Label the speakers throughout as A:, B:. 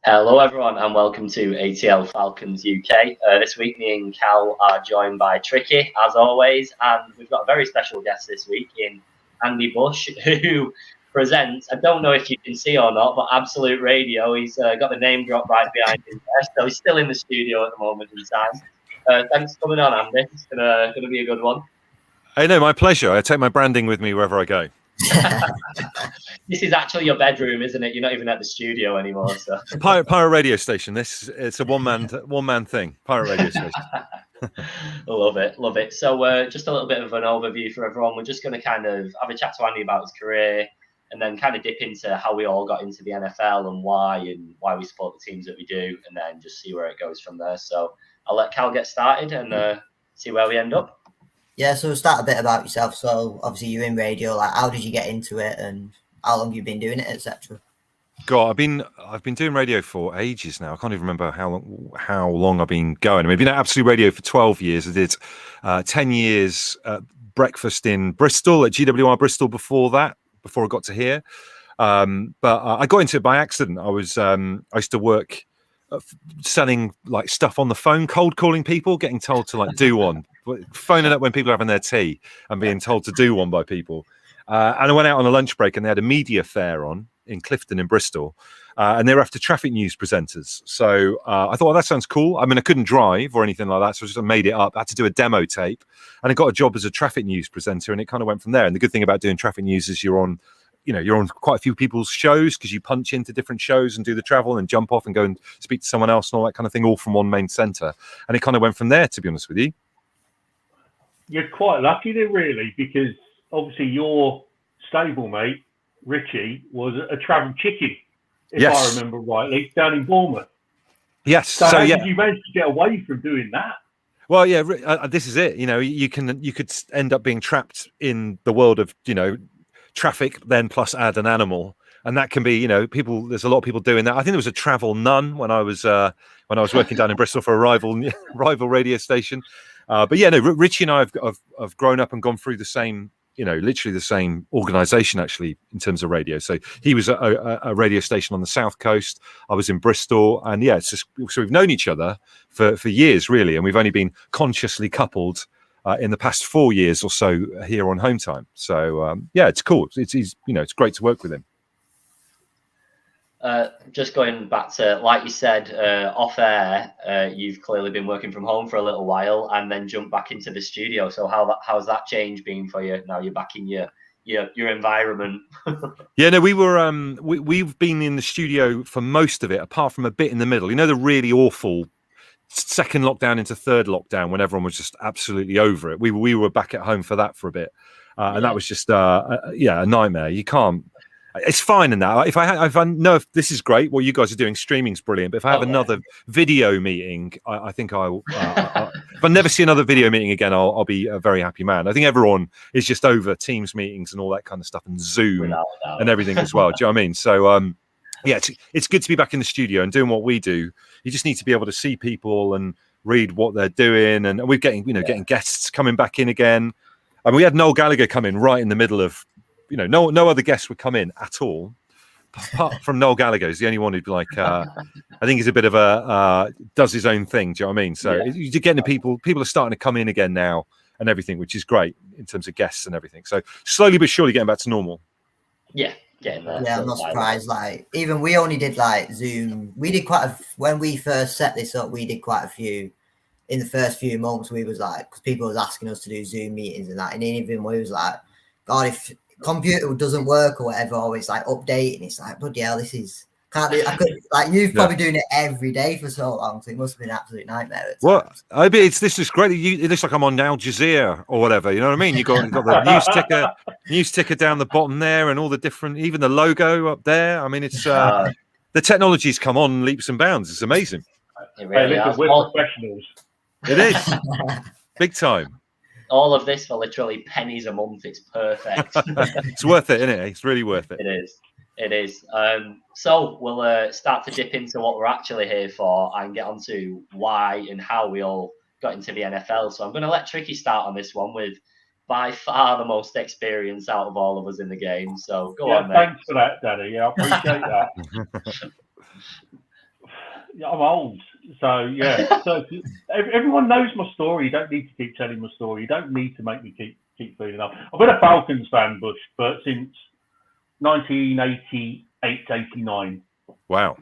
A: Hello, everyone, and welcome to ATL Falcons UK. This week, me and Cal are joined by Tricky, as always, and we've got a very special guest this week in Andy Bush, who presents, I don't know if you can see or not, but Absolute Radio. He's got the name drop right behind him there, so he's still in the studio at the moment in time. Thanks for coming on, Andy. It's gonna be a good one.
B: Hey, no, my pleasure. I take my branding with me wherever I go.
A: This is actually your bedroom, isn't it? You're not even at the studio anymore. So
B: Pirate radio station. It's a one man thing. Pirate radio station.
A: Love it. So just a little bit of an overview for everyone. We're just going to kind of have a chat to Andy about his career, and then kind of dip into how we all got into the NFL and why we support the teams that we do, and then just see where it goes from there. So I'll let Cal get started and see where we end up.
C: Yeah, so start a bit about yourself. So obviously you're in radio. Like, how did you get into it, and how long you've been doing it, etc.?
B: God, I've been doing radio for ages now. I can't even remember how long I've been going. I mean, I've been at Absolute Radio for 12 years. I did 10 years breakfast in Bristol at GWR Bristol before I got to here. But I got into it by accident. I used to work selling like stuff on the phone, cold calling people, getting told to like do one, phoning up when people are having their tea and being told to do one by people. And I went out on a lunch break and they had a media fair on in Clifton in Bristol, and they were after traffic news presenters. So I thought, well, that sounds cool. I mean, I couldn't drive or anything like that, so I just made it up. I had to do a demo tape, and I got a job as a traffic news presenter, and it kind of went from there. And the good thing about doing traffic news is you're on quite a few people's shows because you punch into different shows and do the travel and jump off and go and speak to someone else and all that kind of thing, all from one main centre. And it kind of went from there, to be honest with you.
D: You're quite lucky then, really, because obviously your stablemate, Richie, was a travel chicken, if I remember rightly, down in Bournemouth.
B: Yes.
D: So how did you manage to get away from doing that?
B: Well, yeah, this is it. You could end up being trapped in the world of, traffic, then plus add an animal. And that can be, there's a lot of people doing that. I think there was a travel nun when I was working down in Bristol for a rival radio station. But yeah, no, Richie and I have grown up and gone through the same, literally the same organisation actually in terms of radio. So he was a radio station on the south coast. I was in Bristol, and yeah, so we've known each other for years really, and we've only been consciously coupled in the past 4 years or so here on Home Time. So yeah, it's cool. It's great to work with him.
A: Just going back to, like you said, off air, you've clearly been working from home for a little while and then jumped back into the studio. So how's that change been for you? Now you're back in your environment.
B: Yeah, no, we've been in the studio for most of it, apart from a bit in the middle. The really awful second lockdown into third lockdown when everyone was just absolutely over it. We were back at home for that for a bit, and that was just a nightmare. You can't. It's fine in that. If I know if this is great, what you guys are doing, streaming's brilliant. But if I have another video meeting, I think I will. If I never see another video meeting again, I'll be a very happy man. I think everyone is just over Teams meetings and all that kind of stuff, and Zoom and everything as well. Do you know what I mean? So yeah, it's good to be back in the studio and doing what we do. You just need to be able to see people and read what they're doing, and we're getting guests coming back in again. And we had Noel Gallagher come in right in the middle of. No other guests would come in at all, apart from Noel Gallagher. He's the only one who'd be like, I think he's a bit of does his own thing. Do you know what I mean? So you're getting people are starting to come in again now and everything, which is great in terms of guests and everything. So slowly but surely getting back to normal.
A: Yeah. I'm
C: not surprised. Like, even we only did like Zoom. We did when we first set this up, we did quite a few. In the first few months, we was like, because people was asking us to do Zoom meetings and that, and even we was like, God, if computer doesn't work or whatever, or it's like updating, it's like, bloody hell, this is can't do. I could you've probably doing it every day for so long, so it must have been an absolute nightmare.
B: Well, this is great. It looks like I'm on Al Jazeera or whatever. You know what I mean? You got the news ticker down the bottom there, and all the different, even the logo up there. I mean, it's the technology's come on leaps and bounds. It's amazing.
A: It really
D: we're professionals.
B: It is big time.
A: All of this for literally pennies a month. It's perfect.
B: It's worth it, isn't it? It's really worth it.
A: It is. So we'll start to dip into what we're actually here for and get on to why and how we all got into the NFL. So I'm going to let Tricky start on this one with by far the most experience out of all of us in the game. So go on, mate.
D: Thanks for that, Daddy. Yeah, I appreciate that. I'm old, so yeah. So everyone knows my story. You don't need to keep telling my story. You don't need to make me keep feeling up. I've been a Falcons fan, Bush, but since 1988-89.
B: Wow.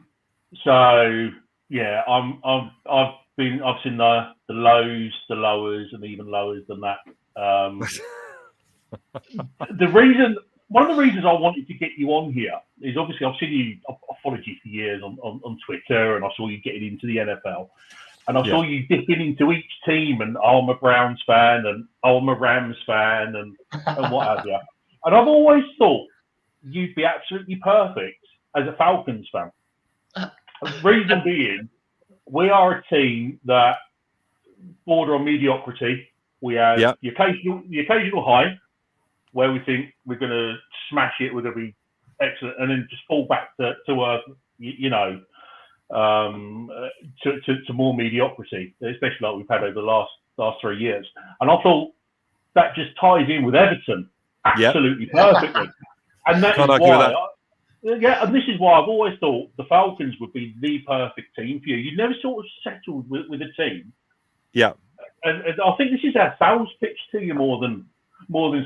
D: So yeah, I've seen the lows, the lowers, and even lowers than that. One of the reasons I wanted to get you on here is obviously I've followed you for years on Twitter, and I saw you getting into the NFL, and I saw you dipping into each team, and I'm a Browns fan, and I'm a Rams fan, and what have you. And I've always thought you'd be absolutely perfect as a Falcons fan. The reason being, we are a team that border on mediocrity. We have the occasional high, where we think we're going to smash it, we're going to be excellent, and then just fall back to earth, to more mediocrity, especially like we've had over the last 3 years. And I thought that just ties in with Everton absolutely perfectly. And that is why, and this is why I've always thought the Falcons would be the perfect team for you. You've never sort of settled with a team.
B: Yeah.
D: And I think this is our sales pitch to you more than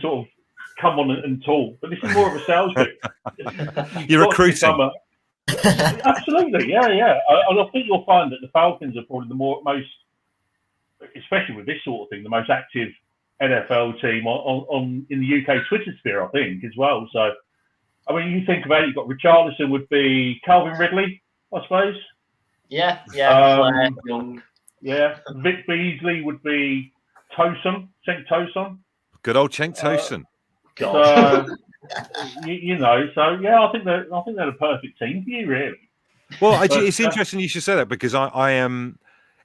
D: sort of come on and talk, but this is more of a sales pitch.
B: You're recruiting.
D: Absolutely, yeah. And I think you'll find that the Falcons are probably the most, especially with this sort of thing, the most active NFL team on in the UK Twitter sphere, I think, as well. So, I mean, you think about it, you've got Richarlison would be Calvin Ridley, I suppose.
A: Yeah. Young.
D: Yeah, Vic Beasley would be Cenk Tosun.
B: Good old Cenk Tosun.
D: So, so yeah, I think they're a perfect team for you, really.
B: Well, it's interesting you should say that, because I am.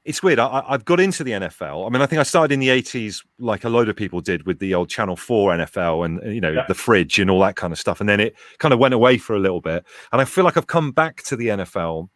B: It's weird. I've got into the NFL. I mean, I think I started in the 80s, like a load of people did, with the old Channel 4 NFL and the fridge and all that kind of stuff. And then it kind of went away for a little bit. And I feel like I've come back to the NFL.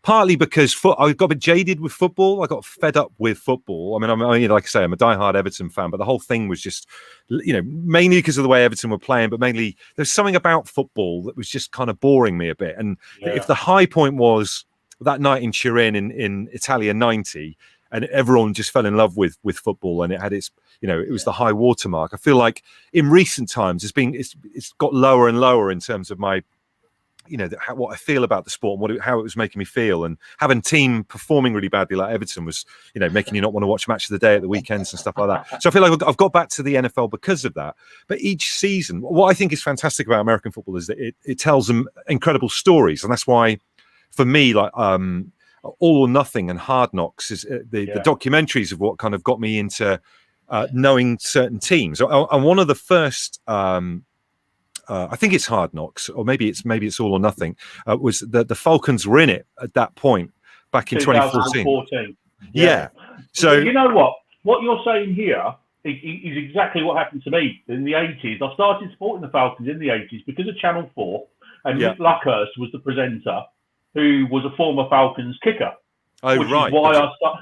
B: Partly because I got a bit jaded with football. I got fed up with football. I mean, like I say, I'm a diehard Everton fan, but the whole thing was just, mainly because of the way Everton were playing, but mainly there's something about football that was just kind of boring me a bit. And if the high point was that night in Turin in Italia '90, and everyone just fell in love with football, and it had its, it was the high watermark. I feel like in recent times it's got lower and lower in terms of my, what I feel about the sport and how it was making me feel, and having team performing really badly like Everton was, making you not want to watch Match of the Day at the weekends and stuff like that. So I feel like I've got back to the NFL because of that. But each season, what I think is fantastic about American football is that it tells them incredible stories, and that's why, for me, like All or Nothing and Hard Knocks is the documentaries of what kind of got me into knowing certain teams. And one of the first. I think it's Hard Knocks, or maybe it's All or Nothing. Was the Falcons were in it at that point back in 2014? Yeah. So
D: you know what you're saying here is exactly what happened to me in the 80s. I started supporting the Falcons in the 80s because of Channel 4, and Nick Luckhurst was the presenter, who was a former Falcons kicker.
B: Oh, right.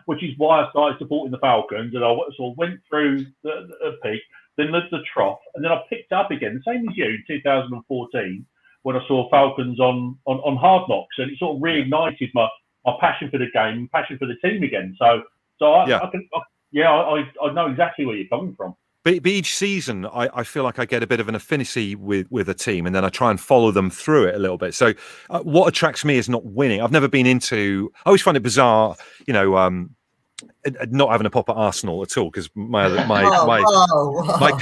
D: Which is why I started supporting the Falcons, and I sort of went through the peak. Then the trough, and then I picked up again, the same as you, in 2014, when I saw Falcons on Hard Knocks, and it sort of reignited my passion for the game, passion for the team again. So I know exactly where you're coming from.
B: But each season, I feel like I get a bit of an affinity with a team, and then I try and follow them through it a little bit. So what attracts me is not winning. I've never been into. I always find it bizarre, not having a pop at Arsenal at all, because my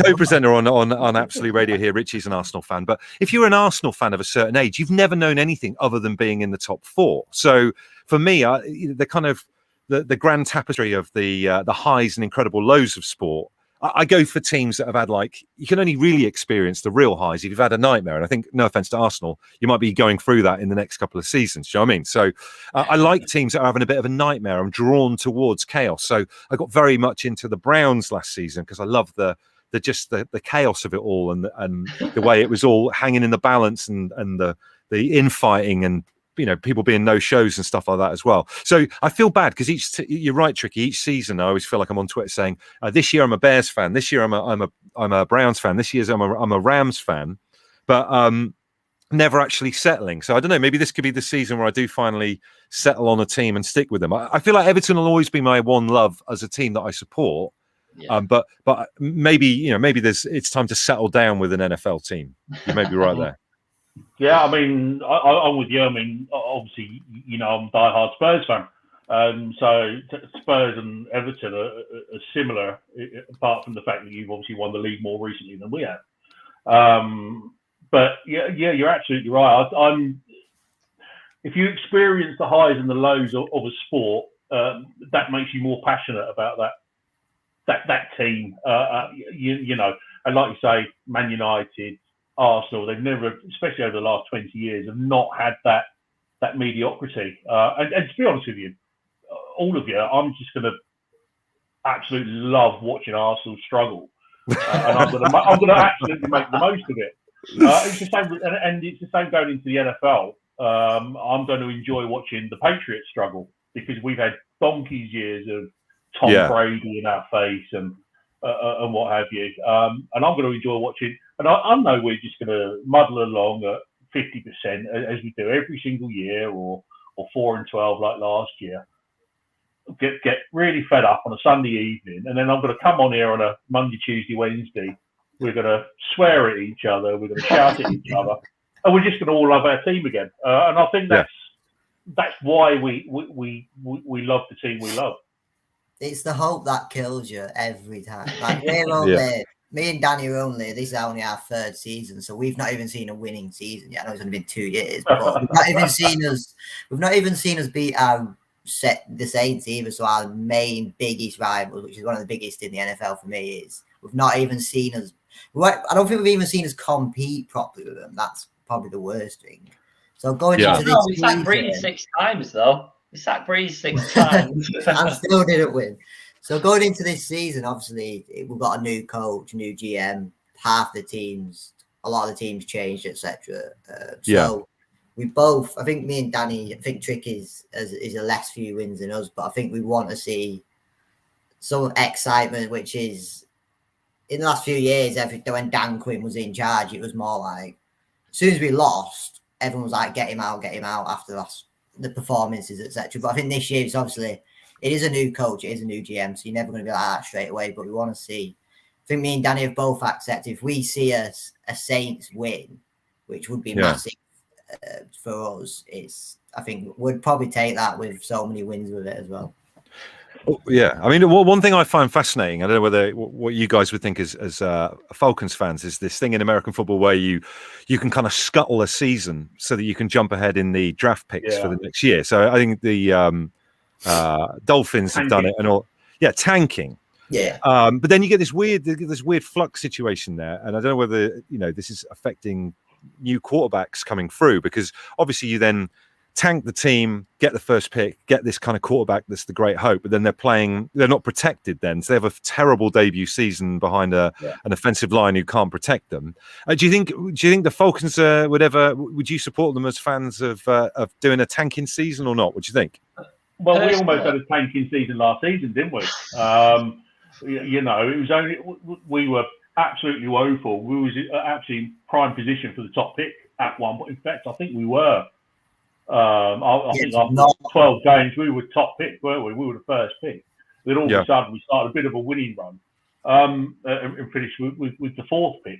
B: co-presenter on Absolute Radio here, Richie's an Arsenal fan. But if you're an Arsenal fan of a certain age, you've never known anything other than being in the top four. So for me, the kind of the grand tapestry of the highs and incredible lows of sport. I go for teams that have had, like, you can only really experience the real highs if you've had a nightmare. And I think, no offense to Arsenal, you might be going through that in the next couple of seasons. Do you know what I mean? So I like teams that are having a bit of a nightmare. I'm drawn towards chaos. So I got very much into the Browns last season because I love the chaos of it all, and the way it was all hanging in the balance, and the infighting, and people being no shows and stuff like that as well. So I feel bad because you're right, Tricky. Each season, I always feel like I'm on Twitter saying, "This year I'm a Bears fan. This year I'm a Browns fan. This year I'm a Rams fan." But never actually settling. So I don't know, maybe this could be the season where I do finally settle on a team and stick with them. I feel like Everton will always be my one love as a team that I support.
A: Yeah.
B: But maybe it's time to settle down with an NFL team. You may be right there.
D: Yeah, I mean, I'm with you. I mean, obviously, I'm a diehard Spurs fan. So Spurs and Everton are similar, apart from the fact that you've obviously won the league more recently than we have. But yeah, you're absolutely right. If you experience the highs and the lows of a sport, that makes you more passionate about that team. And like you say, Man United, Arsenal, they've never, especially over the last 20 years, have not had that mediocrity. And to be honest with you, all of you, I'm just going to absolutely love watching Arsenal struggle, and I'm going to absolutely make the most of it. It's the same, and it's the same going into the NFL. I'm going to enjoy watching the Patriots struggle because we've had donkey's years of Tom Brady in our face and what have you. And I'm going to enjoy watching. And I know we're just going to muddle along at 50% as we do every single year, or 4-12 like last year. Get really fed up on a Sunday evening, and then I'm going to come on here on a Monday, Tuesday, Wednesday. We're going to swear at each other. We're going to shout at each other, and we're just going to all love our team again. And I think that's why we love the team we love.
C: It's the hope that kills you every time. Like we're only, me and Danny are only. This is only our third season, so we've not even seen a winning season yet. I know it's only been 2 years, but we've not even seen us. We've not even seen us beat the Saints either. So our main biggest rivals, which is one of the biggest in the NFL for me, is we've not even seen us. I don't think we've even seen us compete properly with them. That's probably the worst thing. So going into this,
A: we sacked Breeze 6 times though. We sacked Breeze 6 times
C: and still didn't win. So going into this season, obviously we've got a new coach, new GM. A lot of the teams changed, etc. We both, I think me and Danny, I think Trick is a less few wins than us, but I think we want to see some excitement, which is in the last few years, when Dan Quinn was in charge, it was more like, as soon as we lost, everyone was like, get him out after the performances, etc. But I think this year, it's obviously, it is a new coach, it is a new GM, so you're never going to be like that straight away, but we want to see. I think me and Danny have both accepted, if we see a Saints win, which would be massive for us, I think we'd probably take that with so many wins with it as well.
B: Yeah, I mean, one thing I find fascinating, I don't know what you guys would think as Falcons fans, is this thing in American football where you can kind of scuttle a season so that you can jump ahead in the draft picks for the next year. So I think the Dolphins have done it and all. Yeah, tanking.
C: Yeah.
B: But then you get this weird flux situation there, and I don't know whether this is affecting new quarterbacks coming through, because obviously you then tank the team, get the first pick, get this kind of quarterback that's the great hope, but then they're not protected then. So they have a terrible debut season behind an offensive line who can't protect them. Do you think the Falcons would you support them as fans of doing a tanking season or not? What do you think?
D: Well, we almost had a tanking season last season, didn't we? It was only, we were absolutely woeful. We was actually prime position for the top pick at one point. In fact, I think we were. I think after 12 games, we were top pick, weren't we? We were the first pick. Then all of a sudden, we started a bit of a winning run and finished with the fourth pick.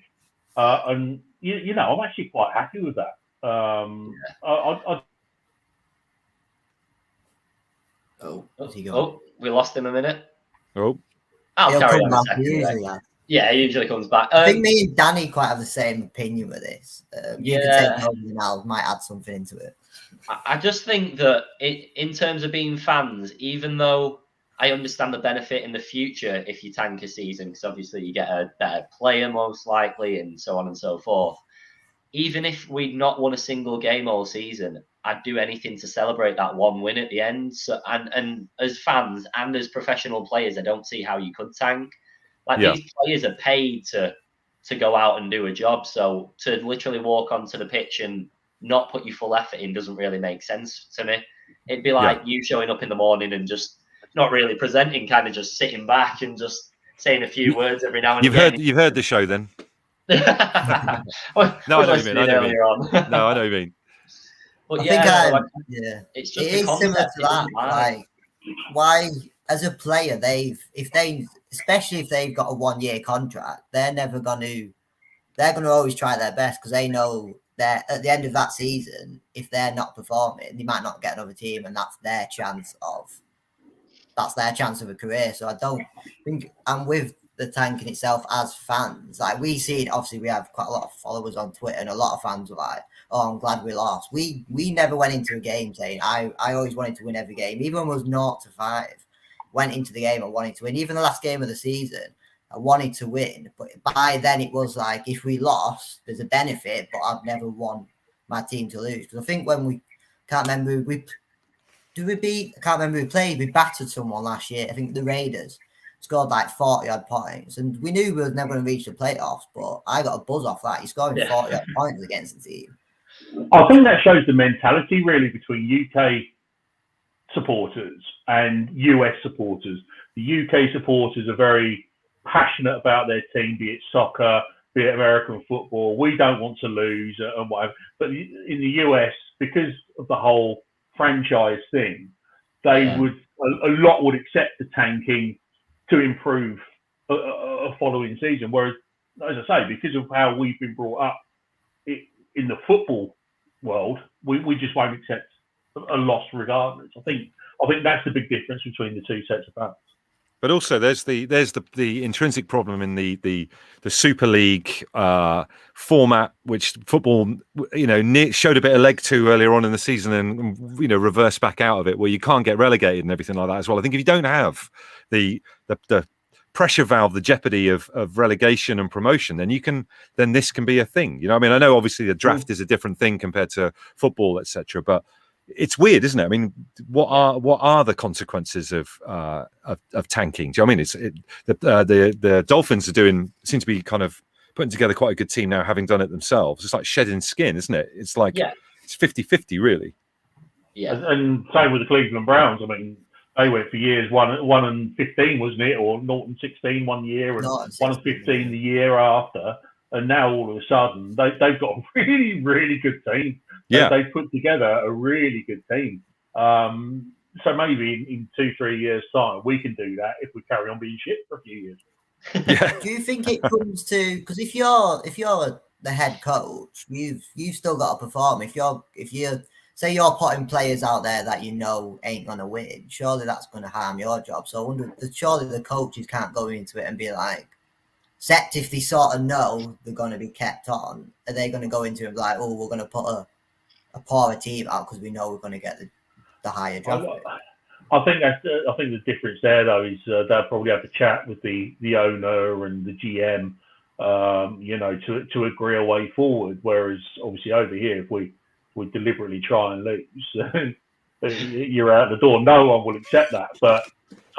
D: And, I'm actually quite happy with that.
C: Where's he going?
A: We lost him a minute.
B: Oh.
A: I'll carry on a second. Yeah, he usually comes back.
C: I think me and Danny quite have the same opinion with this. You can take over and I might add something into it.
A: I just think that in terms of being fans, even though I understand the benefit in the future if you tank a season, because obviously you get a better player most likely and so on and so forth. Even if we'd not won a single game all season, I'd do anything to celebrate that one win at the end. So, and as fans and as professional players, I don't see how you could tank. These players are paid to go out and do a job. So to literally walk onto the pitch and not put your full effort in doesn't really make sense to me. It'd be like you showing up in the morning and just not really presenting, kind of just sitting back and just saying a few words every now and again.
B: You've heard the show then?
A: Well,
B: No, I know what you
A: listening
B: mean.
A: earlier on.
B: No, I know what you mean.
A: But
C: I
A: yeah,
C: think
A: no, it's
C: it
A: just the
C: is similar
A: concept.
C: to that. Like, why, as a player, especially if they've got a 1-year contract, they're gonna always try their best because they know that at the end of that season, if they're not performing, they might not get another team, and that's their chance of a career. So I don't think, and with the tanking itself as fans, like we see it, obviously we have quite a lot of followers on Twitter, and a lot of fans were like, "Oh, I'm glad we lost." We never went into a game saying I always wanted to win every game, even when it was 0-5. Went into the game and wanted to win. Even the last game of the season, I wanted to win, but by then it was like, if we lost, there's a benefit, but I'd never want my team to lose. Because I think when we can't remember I can't remember who played. We battered someone last year. I think the Raiders scored like 40 odd points, and we knew we were never going to reach the playoffs. But I got a buzz off that. He's scoring 40 odd points against the team.
D: I think that shows the mentality really between UK supporters and US supporters. The UK supporters are very passionate about their team, be it soccer, be it American football. We don't want to lose and whatever. But in the US, because of the whole franchise thing, a lot would accept the tanking to improve a following season. Whereas, as I say, because of how we've been brought up in the football world, we just won't accept a loss regardless. I think that's the big difference between the two sets of fans.
B: But also, there's the intrinsic problem in the Super League format, which football, showed a bit of leg to earlier on in the season, and reversed back out of it, where you can't get relegated and everything like that as well. I think if you don't have the pressure valve, the jeopardy of relegation and promotion, then this can be a thing. I know obviously the draft is a different thing compared to football, etc. But it's weird, isn't it? I mean, what are the consequences of tanking? Do you know what I mean? The Dolphins seem to be kind of putting together quite a good team now, having done it themselves. It's like shedding skin, isn't it? It's like it's 50-50 really.
D: Yeah, and same with the Cleveland Browns. I mean, they went for years 1-15, wasn't it, or 0-16 1 year, and 1-15 the year after, and now all of a sudden they've got a really, really good team.
B: Yeah,
D: they've put together a really good team. So maybe in 2-3 years' time we can do that if we carry on being shit for a few years.
B: Yeah.
C: Do you think it comes to, because if you're the head coach, you've still got to perform. If you're say you're putting players out there that ain't gonna win, surely that's gonna harm your job. So I wonder, surely the coaches can't go into it and be like, except if they sort of know they're gonna be kept on, are they gonna go into it like, oh, we're gonna put a poorer team out because we know we're gonna get the higher draft pick?
D: I think the difference there though is they'll probably have a chat with the owner and the GM, to agree a way forward. Whereas obviously over here, if we deliberately try and lose, you're out the door. No one will accept that. But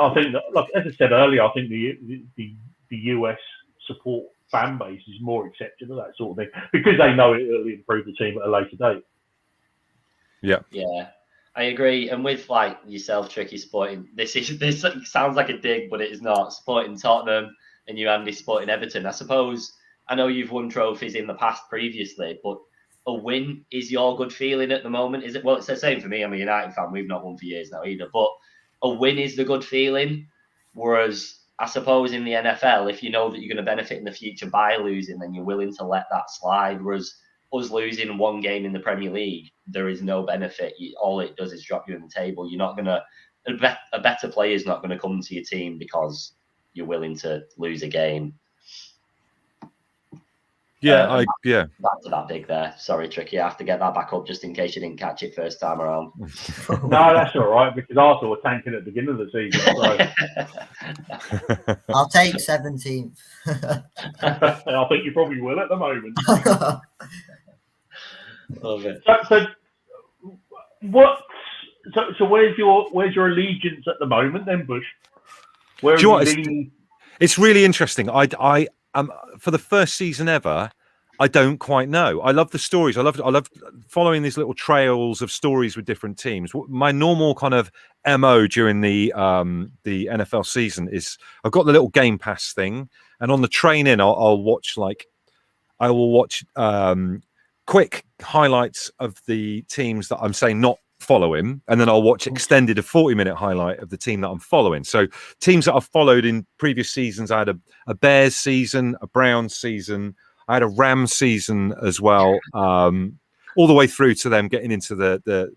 D: I think that, like as I said earlier, I think the US support fan base is more accepting of that sort of thing because they know it'll improve the team at a later date.
A: Yeah, I agree. And with like yourself, Tricky, supporting this sounds like a dig, but it is not. Supporting Tottenham and you, Andy, supporting Everton. I suppose I know you've won trophies in the past previously, but a win is your good feeling at the moment, is it? Well, it's the same for me. I'm a United fan. We've not won for years now either. But a win is the good feeling. Whereas I suppose in the NFL, if you know that you're going to benefit in the future by losing, then you're willing to let that slide. Whereas us losing one game in the Premier League, there is no benefit. All it does is drop you in the table. You're not going to, a better player is not going to come to your team because you're willing to lose a game.
B: Back
A: to that dig there. Sorry, Tricky. I have to get that back up just in case you didn't catch it first time around.
D: No, that's all right because Arsenal were tanking at the beginning of the season. So.
C: I'll take 17th.
D: I think you probably will at the moment.
A: Love it.
D: So where's your allegiance at the moment then, Bush? Where are you leaning?
B: It's really interesting. I for the first season ever, I don't quite know. I love the stories. I love following these little trails of stories with different teams. My normal kind of MO during the NFL season is I've got the little Game Pass thing, and on the train in, I'll watch like I will watch quick highlights of the teams that I'm saying not following, and then I'll watch extended a 40-minute highlight of the team that I'm following. So teams that I've followed in previous seasons, I had a Bears season, a Browns season, I had a Rams season as well, all the way through to them getting into the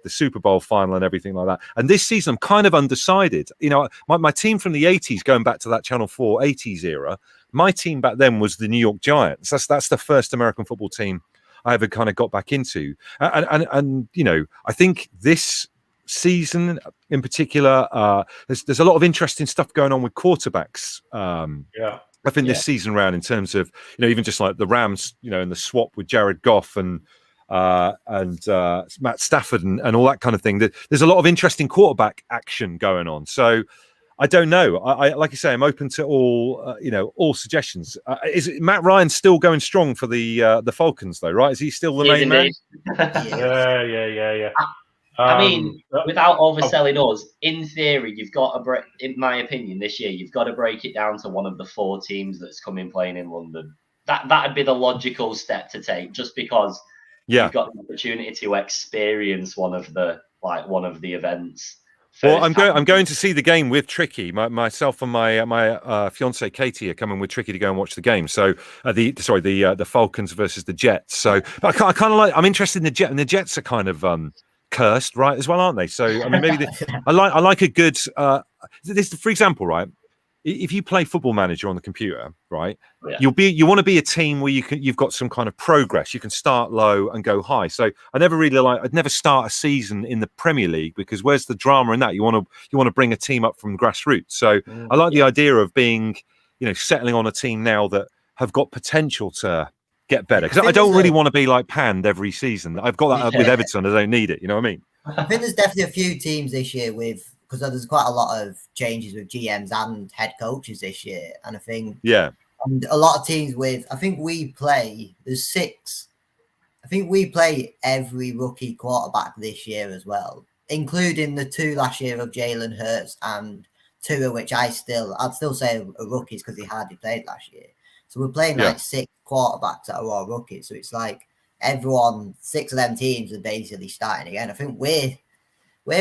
B: Super Bowl final and everything like that. And this season, I'm kind of undecided. You know, my team from the 80s, going back to that Channel 4 80s era, my team back then was the New York Giants. That's the first American football team I ever kind of got back into. And you know, I think this season in particular, there's a lot of interesting stuff going on with quarterbacks. I think this season round, in terms of, you know, even just like the Rams, you know, and the swap with Jared Goff and Matt Stafford and all that kind of thing. There's a lot of interesting quarterback action going on. So I don't know. I like you say, I'm open to all all suggestions. Is Matt Ryan still going strong for the Falcons though? Right? Is he still the main man?
D: Yeah.
A: I mean, without overselling us, in theory, you've got to break. In my opinion, this year you've got to break it down to one of the 4 teams that's coming playing in London. That'd be the logical step to take, just because you've got the opportunity to experience one of the events.
B: Well, I'm going to see the game with Tricky. Myself and my fiance Katie are coming with Tricky to go and watch the game. So the Falcons versus the Jets. So I kind of I'm interested in the Jets, and the Jets are kind of cursed, right, as well, aren't they? So I mean, maybe I like a good this, for example, right? If you play Football Manager on the computer, right, you want to be a team where you've got some kind of progress. You can start low and go high. So I'd never start a season in the Premier League, because where's the drama in that? You want to bring a team up from grassroots. So I like the idea of being, settling on a team now that have got potential to get better. Because I don't really want to be like panned every season. I've got that with Everton. I don't need it. You know what I mean?
C: I think there's definitely a few teams this year because there's quite a lot of changes with GMs and head coaches this year. And I think, and a lot of teams there's 6. I think we play every rookie quarterback this year as well, including the 2 last year of Jalen Hurts and Tua, which I'd still say are rookies because he hardly played last year. So we're playing like 6 quarterbacks that are all rookies. So it's like 6 of them teams are basically starting again. I think we're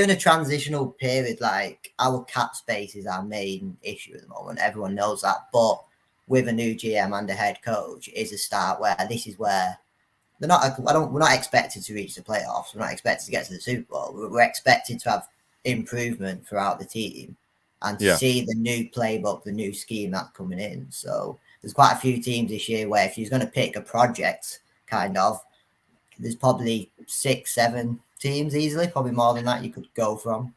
C: in a transitional period. Like, our cap space is our main issue at the moment. Everyone knows that. But with a new GM and a head coach, is a start where this is where we're not expected to reach the playoffs. We're not expected to get to the Super Bowl. We're expected to have improvement throughout the team and to see the new playbook, the new scheme that's coming in. So there's quite a few teams this year where if you're going to pick a project, there's probably 6, 7 teams easily, probably more than that you could go from.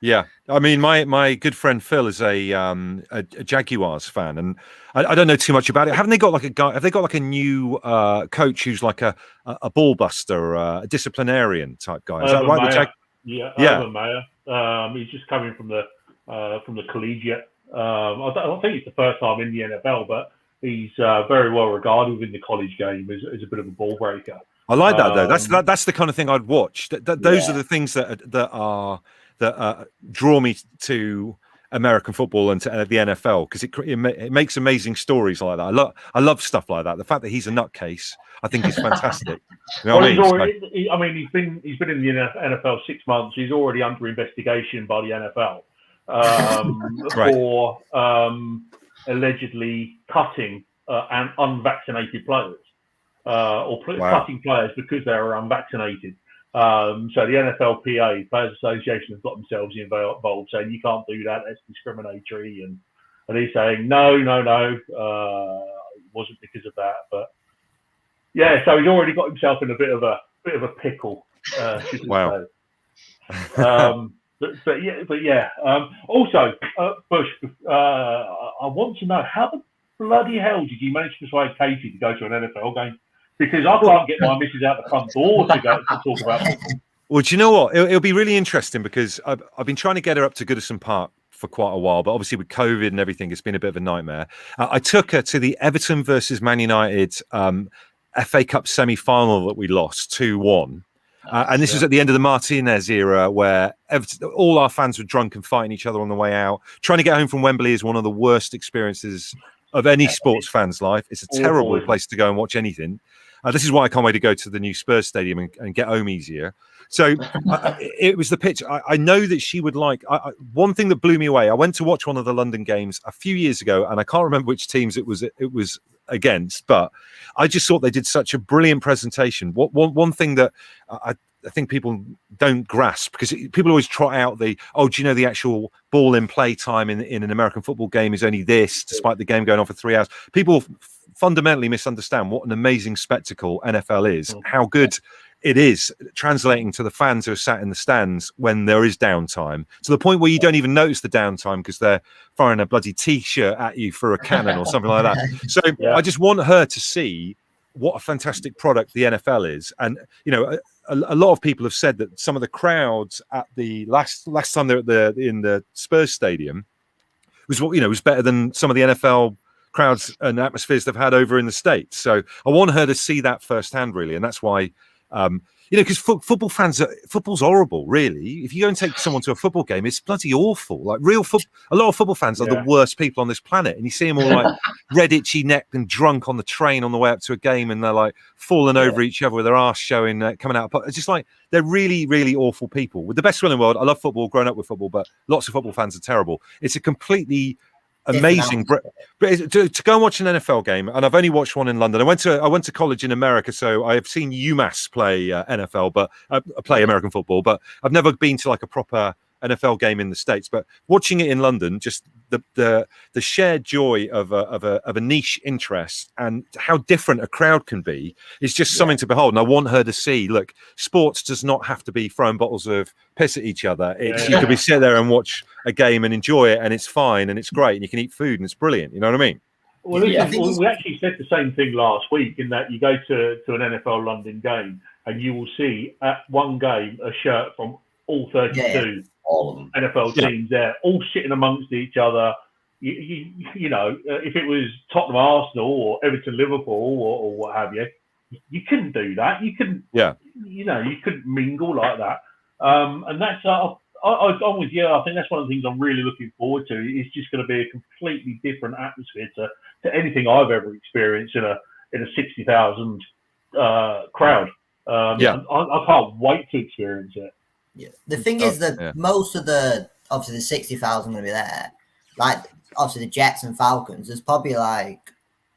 B: Yeah, I mean, my good friend Phil is a Jaguars fan, and I don't know too much about it. Haven't they got like a guy? Have they got like a new coach who's like a ball buster, a disciplinarian type guy? Is that right?
D: Urban Meyer. He's just coming from the collegiate. I don't think it's the first time in the NFL, but he's very well regarded within the college game as a bit of a ball breaker.
B: I like that though. That's the kind of thing I'd watch. Those are the things that draw me to American football and to the NFL, because it makes amazing stories like that. I love stuff like that. The fact that he's a nutcase, I think, is fantastic. You know
D: he's been in the NFL 6 months. He's already under investigation by the NFL for allegedly cutting unvaccinated players. Cutting players because they were unvaccinated. So the NFLPA, Players Association, has got themselves involved, saying you can't do that, that's discriminatory. And he's saying, no, it wasn't because of that. But yeah, so he's already got himself in a bit of a pickle.
B: Wow.
D: But yeah. Also, Bush, I want to know, how the bloody hell did you manage to persuade Katie to go to an NFL game? Because I can't get my missus out the front door to talk about football.
B: Well, do you know what? It'll be really interesting, because I've been trying to get her up to Goodison Park for quite a while, but obviously with COVID and everything, it's been a bit of a nightmare. I took her to the Everton versus Man United FA Cup semi-final that we lost 2-1. And this was at the end of the Martinez era, where all our fans were drunk and fighting each other on the way out. Trying to get home from Wembley is one of the worst experiences of any sports fan's life. It's a terrible
D: Awful.
B: place to go and watch anything. This is why I can't wait to go to the new Spurs stadium and get home easier. So it was the pitch. I know that she would like. One thing that blew me away. I went to watch one of the London games a few years ago, and I can't remember which teams it was against, but I just thought they did such a brilliant presentation. One thing that I think people don't grasp, because people always trot out do you know the actual ball in play time in an American football game is only this, despite the game going on for 3 hours. People fundamentally misunderstand what an amazing spectacle NFL is, how good it is translating to the fans who are sat in the stands when there is downtime, to the point where you don't even notice the downtime because they're firing a bloody T-shirt at you for a cannon or something like that. So I just want her to see what a fantastic product the NFL is. And, you know, a lot of people have said that some of the crowds at the last time they're in the Spurs stadium was better than some of the NFL crowds and atmospheres they've had over in the States. So I want her to see that firsthand, really. And that's why, because football's horrible, really. If you go and take someone to a football game, it's bloody awful. Like a lot of football fans are the worst people on this planet. And you see them all like red, itchy necked and drunk on the train on the way up to a game, and they're like falling over each other with their arse showing, coming out. It's just like, they're really, really awful people. With the best will in the world, I love football, grown up with football, but lots of football fans are terrible. It's a completely amazing, but to go and watch an NFL game, and I've only watched one in London. I went to college in America, so I've seen UMass play NFL, but play American football. But I've never been to like a proper NFL game in the States. But watching it in London, just the shared joy of a niche interest and how different a crowd can be is just something to behold. And I want her to see, look, sports does not have to be throwing bottles of piss at each other. You could be sit there and watch a game and enjoy it, and it's fine and it's great, and you can eat food and it's brilliant. You know what I mean?
D: Well, we actually said the same thing last week, in that you go to an NFL London game and you will see at one game a shirt from all 32 NFL teams there, all sitting amongst each other. You know, if it was Tottenham Arsenal or Everton Liverpool or what have you, you couldn't do that. You couldn't, you couldn't mingle like that. And that's, I'm with you. I think that's one of the things I'm really looking forward to. It's just going to be a completely different atmosphere to anything I've ever experienced in a 60,000 crowd. I can't wait to experience it.
C: Yeah. The thing is that most of obviously the 60,000 going to be there. Like, obviously the Jets and Falcons, there's probably like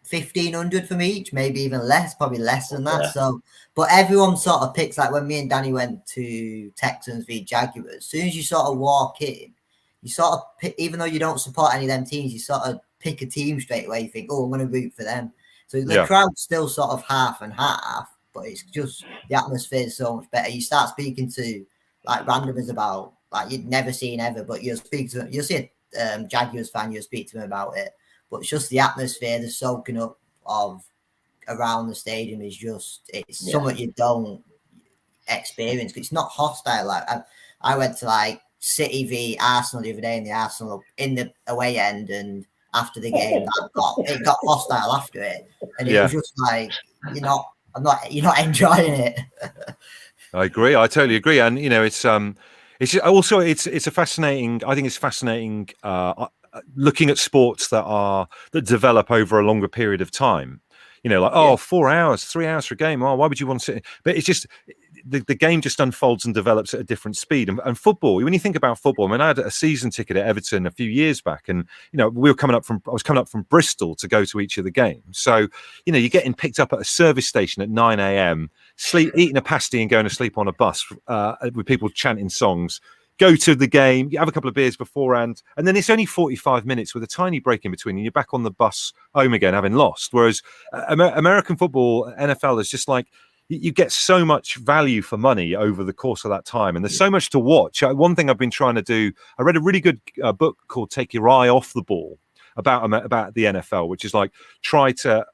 C: 1,500 from each, maybe even less, probably less than that. So, but everyone sort of picks, like when me and Danny went to Texans v Jaguars, as soon as you sort of walk in, you sort of pick, even though you don't support any of them teams, you sort of pick a team straight away. You think, I'm going to root for them. So the crowd's still sort of half and half, but it's just the atmosphere is so much better. You start speaking to like randomers about, like, you'd never seen ever, but you'll speak to them, you'll see a Jaguars fan, you'll speak to them about it. But it's just the atmosphere, the soaking up of around the stadium is just, it's something you don't experience. It's not hostile. Like I went to like City v Arsenal the other day, in the Arsenal in the away end, and after the game it got hostile after it, and it was just like you're not enjoying it.
B: I agree. I totally agree. And you know, it's also it's a fascinating. I think it's fascinating looking at sports that develop over a longer period of time. You know, like 4 hours, 3 hours for a game. Oh, why would you want to sit? But it's just the game just unfolds and develops at a different speed. And football, when you think about football, I mean, I had a season ticket at Everton a few years back, and you know, I was coming up from Bristol to go to each of the games. So you know, you're getting picked up at a service station at 9 a.m., eating a pasty and going to sleep on a bus with people chanting songs. Go to the game, you have a couple of beers beforehand, and then it's only 45 minutes with a tiny break in between, and you're back on the bus home again, having lost. Whereas American football, NFL, is just like you get so much value for money over the course of that time, and there's so much to watch. One thing I've been trying to do, I read a really good book called "Take Your Eye Off the Ball" about the NFL, which is like try to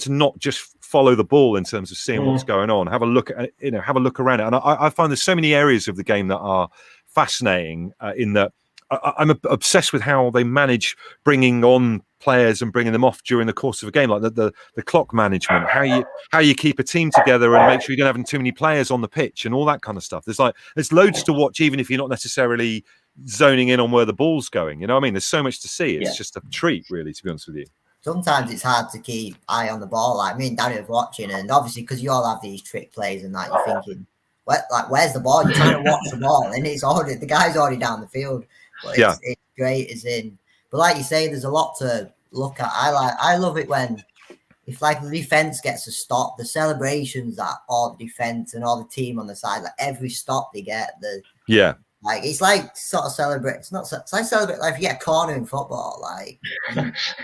B: not just follow the ball in terms of seeing what's going on. Have a look around it, and I find there's so many areas of the game that are fascinating in that I'm obsessed with how they manage bringing on players and bringing them off during the course of a game, like the clock management, how you keep a team together and make sure you don't have too many players on the pitch and all that kind of stuff. There's loads to watch, even if you're not necessarily zoning in on where the ball's going. You know what I mean? There's so much to see. It's just a treat, really, to be honest with you.
C: sometimes it's hard to keep eye on the ball. Like me and Danny was watching, and obviously because you all have these trick plays and that, you're thinking, where's the ball? You're trying to watch the ball, and the guy's already down the field. But it's great, as in. But like you say, there's a lot to look at. I love it when if like the defense gets a stop, the celebrations that all the defense and all the team on the side, like every stop they get, like it's like sort of celebrate. It's like celebrate. Like if you get a corner in football, like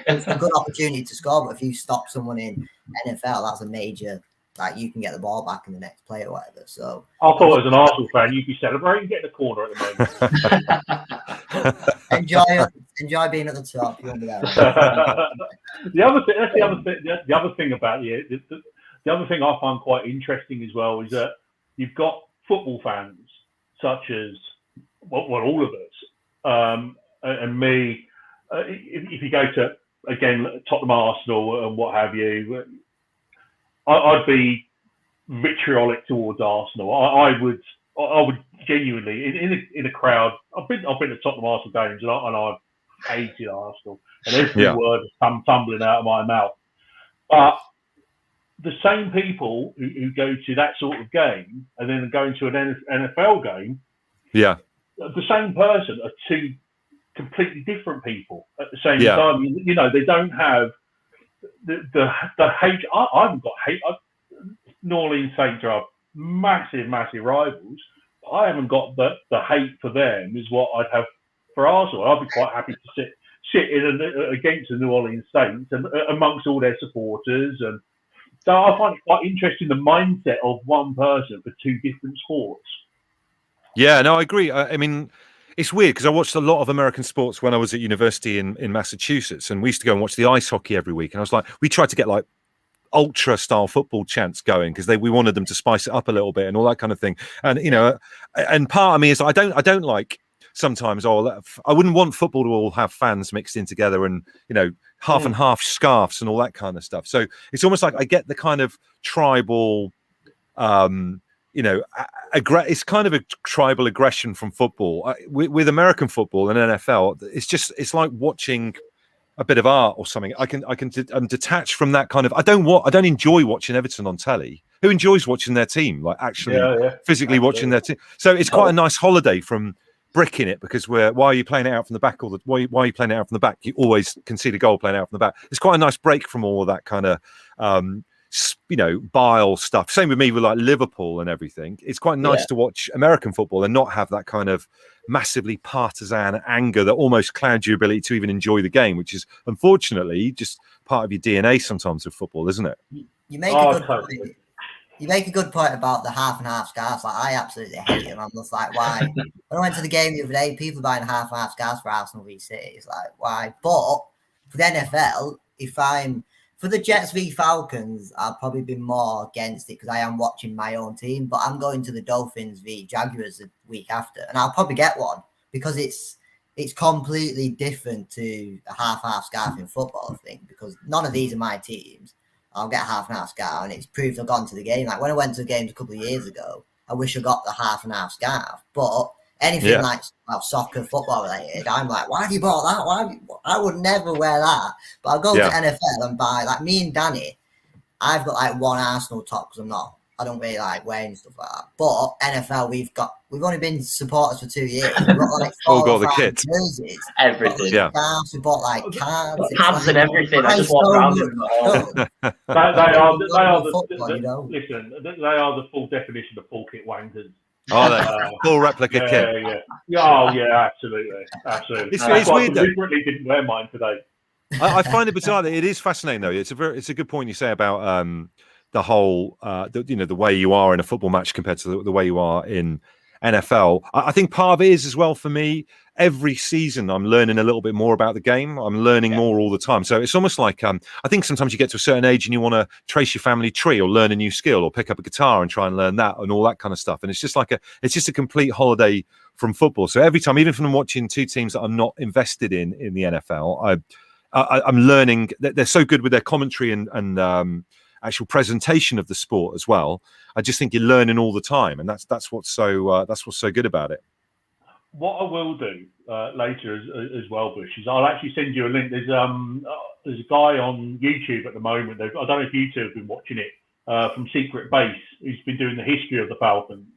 C: it's a good opportunity to score. But if you stop someone in NFL, that's a major. Like you can get the ball back in the next play or whatever. So
D: I thought as an Arsenal fan, you'd be celebrating getting a corner at the
C: moment. enjoy being at the top. You'll be there.
D: The other thing about the other thing I find quite interesting as well is that you've got football fans such as all of us and me. If you go to again Tottenham, Arsenal, and what have you, I'd be vitriolic towards Arsenal. I would genuinely in a crowd. I've been to Tottenham Arsenal games and I've hated Arsenal, and every word has come tumbling out of my mouth. But the same people who go to that sort of game and then go into an NFL game, the same person are two completely different people at the same time. You know, they don't have the hate. I haven't got hate. New Orleans Saints are massive rivals. I haven't got the hate for them is what I'd have for Arsenal. I'd be quite happy to sit in against the New Orleans Saints and amongst all their supporters. And so I find it quite interesting the mindset of one person for two different sports.
B: Yeah, no, I agree. I mean, it's weird because I watched a lot of American sports when I was at university in Massachusetts, and we used to go and watch the ice hockey every week. And I was like, we tried to get like ultra style football chants going because we wanted them to spice it up a little bit and all that kind of thing. And you know, and part of me is I don't like sometimes. I wouldn't want football to all have fans mixed in together and you know half and half scarves and all that kind of stuff. So it's almost like I get the kind of tribal. You know, it's kind of a tribal aggression from football. With American football and NFL, it's like watching a bit of art or something. I'm detached from that kind of. I don't enjoy watching Everton on telly. Who enjoys watching their team, like actually physically watching their team? So it's quite a nice holiday from bricking it because why are you playing it out from the back? Why are you playing it out from the back? You always concede a goal playing it out from the back. It's quite a nice break from all of that kind of. You know, bile stuff. Same with me with like Liverpool and everything. It's quite nice to watch American football and not have that kind of massively partisan anger that almost clouds your ability to even enjoy the game, which is unfortunately just part of your DNA sometimes with football, isn't it?
C: You make a good point. You make a good point about the half and half scarves. Like I absolutely hate them. I'm just like, why? When I went to the game the other day, people buying half and half scarves for Arsenal v City. It's like, why? But for the NFL, for the Jets v Falcons, I'll probably be more against it because I am watching my own team, but I'm going to the Dolphins v Jaguars the week after, and I'll probably get one because it's completely different to a half scarf in football, I think, because none of these are my teams. I'll get a half and half scarf, and it's proved I've gone to the game. Like when I went to the games a couple of years ago, I wish I got the half and half scarf, but anything like soccer, football related, I'm like, why have you bought that? I would never wear that. But I'll go to NFL and buy, like me and Danny, I've got like one Arsenal top because I don't really like wearing stuff like that. But NFL, we've only been supporters for 2 years. We've got like
B: all got the kit,
C: jerseys,
A: everything.
C: We bought like cards,
A: tabs and everything. I just walk around them.
D: They are the full definition of full kit wankers.
B: Oh, they full replica kit.
D: Yeah, absolutely.
B: It's weird.
D: I deliberately didn't wear mine today.
B: I find it bizarre. It is fascinating though. It's a good point you say about the whole the way you are in a football match compared to the way you are in NFL. I think part of it is as well for me. Every season, I'm learning a little bit more about the game. I'm learning more all the time. So it's almost like I think sometimes you get to a certain age and you want to trace your family tree or learn a new skill or pick up a guitar and try and learn that and all that kind of stuff. And it's just it's just a complete holiday from football. So every time, even from watching two teams that I'm not invested in the NFL, I'm learning that they're so good with their commentary and actual presentation of the sport as well. I just think you're learning all the time, and that's what's so good about it.
D: what I will do later as well, Bush, is I'll actually send you a link. There's a guy on YouTube at the moment. I don't know if you two have been watching it, from Secret Base, who's been doing the history of the Falcons.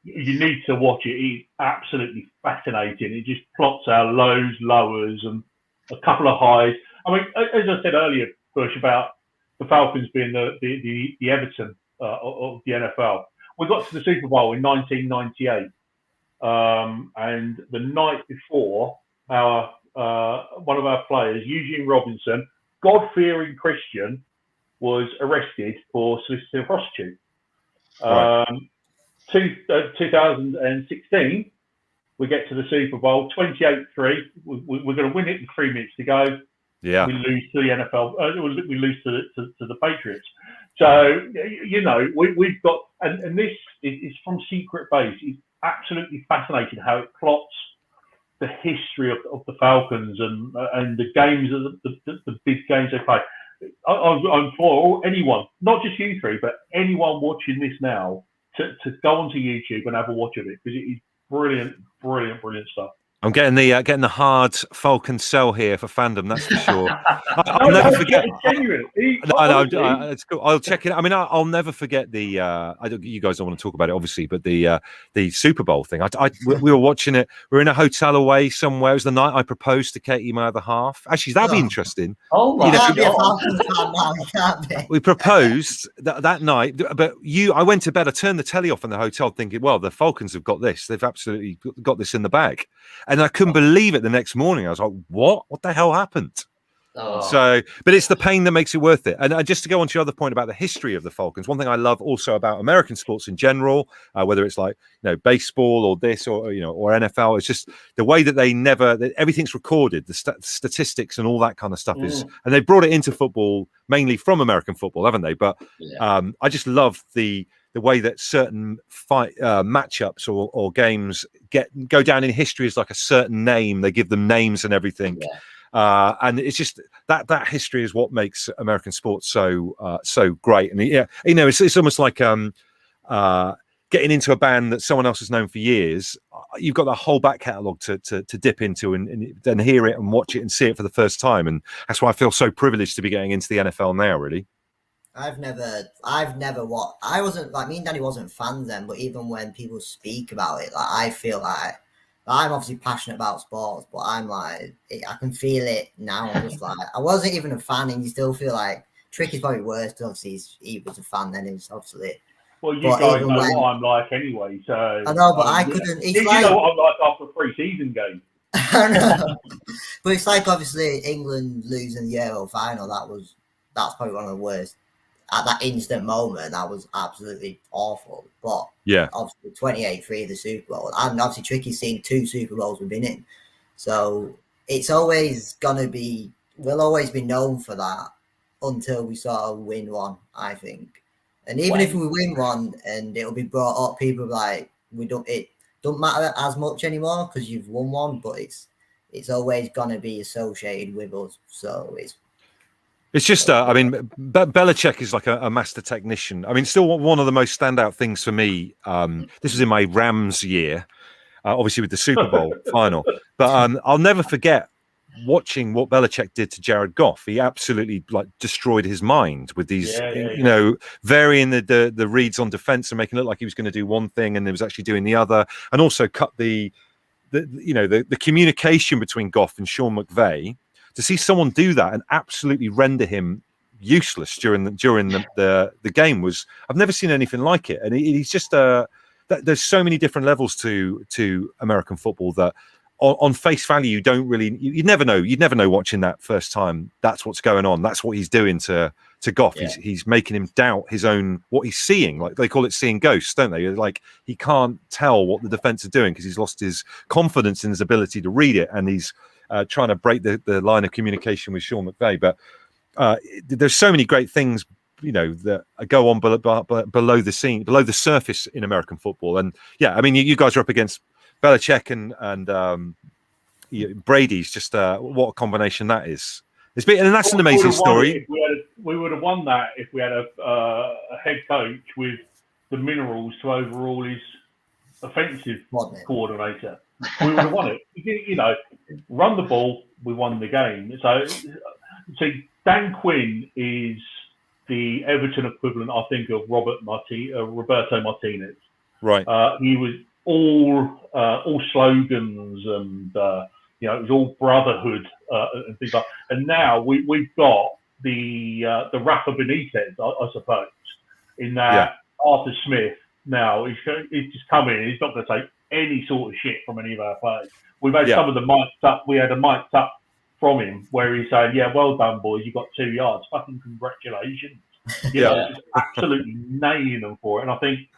D: You need to watch it. It's absolutely fascinating. It just plots our lows, lowers, and a couple of highs. I mean, as I said earlier, Bush, about the Falcons being the Everton of the NFL. We got to the Super Bowl in 1998, and the night before, one of our players, Eugene Robinson, God-fearing Christian, was arrested for soliciting a prostitute.
B: Right.
D: 2016, we get to the Super Bowl, 28-3. We're going to win it with 3 minutes to go.
B: Yeah.
D: We lose to the NFL. We lose to the Patriots. So, you know, we've got, and this is from Secret Base. It's absolutely fascinating how it plots the history of the Falcons and the games, the big games they play. I'm for anyone, not just you three, but anyone watching this now to go onto YouTube and have a watch of it, because it is brilliant stuff.
B: I'm getting the hard Falcon sell here for fandom, that's for sure. I'll never forget. It's cool. I'll check it. I mean, I'll never forget the. You guys don't want to talk about it, obviously, but the Super Bowl thing. We were watching it. We were in a hotel away somewhere. It was the night I proposed to Katie, my other half. Actually, that'd be interesting.
A: Oh my
C: God!
B: We proposed that night, but I went to bed. I turned the telly off in the hotel, thinking, well, the Falcons have got this. They've absolutely got this in the bag. And I couldn't believe it the next morning. I was like, what? What the hell happened?
A: Oh.
B: So, but it's the pain that makes it worth it. And just to go on to your other point about the history of the Falcons, one thing I love also about American sports in general, whether it's like, baseball or this or NFL, it's just the way that everything's recorded, the statistics and all that kind of stuff is, and they brought it into football mainly from American football, haven't they? But I just love the way that certain matchups or games go down in history as like a certain name. They give them names and everything. Yeah. And it's just that history is what makes American sports so great. And it's almost like getting into a band that someone else has known for years. You've got the whole back catalogue to dip into and then hear it and watch it and see it for the first time. And that's why I feel so privileged to be getting into the NFL now, really.
C: I've never watched. I wasn't like, me and Danny wasn't fans then, but even when people speak about it, like, I feel like I'm obviously passionate about sports, but I'm like, I can feel it now. I'm just like, I wasn't even a fan, and you still feel like Tricky's probably worse because obviously he was a fan then. He's obviously.
D: Well, you guys know what I'm like anyway, so
C: I know, but I couldn't. It's
D: you know what I'm like after a pre-season game.
C: I know, but it's like obviously England losing the Euro final. That's probably one of the worst. At that instant moment, that was absolutely awful. But
B: yeah,
C: obviously 28-3 of the Super Bowl, and obviously Tricky's seen 2 Super Bowls we've been in, so it's always gonna be. We'll always be known for that until we sort of win one, I think. And even if we win one, and it'll be brought up, people like it don't matter as much anymore because you've won one, but it's always gonna be associated with us. So
B: it's just, Belichick is like a master technician. I mean, still one of the most standout things for me. This was in my Rams year, obviously with the Super Bowl final. But I'll never forget watching what Belichick did to Jared Goff. He absolutely destroyed his mind with these, varying the reads on defense and making it look like he was going to do one thing and he was actually doing the other, and also cut the communication between Goff and Sean McVay. To see someone do that and absolutely render him useless during the game was, I've never seen anything like it. And he's just there's so many different levels to American football that on face value you don't really you'd never know watching that first time that's what's going on. That's what he's doing to Goff. Yeah. He's making him doubt his own what he's seeing. Like they call it seeing ghosts, don't they? Like he can't tell what the defense are doing because he's lost his confidence in his ability to read it, and he's trying to break the line of communication with Sean McVay. But there's so many great things, that go on below the scene, below the surface in American football. And yeah, I mean, you guys are up against Belichick and Brady's. Just what a combination that is. And that's an amazing story.
D: We would have won that if we had a head coach with the minerals to overrule his offensive coordinator, we would have won it. You know, run the ball, we won the game. So Dan Quinn is the Everton equivalent, I think, of Roberto Martinez.
B: Right.
D: He was all slogans and you know, it was all brotherhood and things like that. And now we've got the Rafa Benitez, I suppose, in that Arthur Smith now he's just come in. He's not going to take any sort of shit from any of our players. We've had some of the mic'd up. We had a mic'd up from him where he's saying, "Yeah, well done, boys. You got 2 yards. Fucking congratulations." You know, just absolutely nailing them for it. And I think,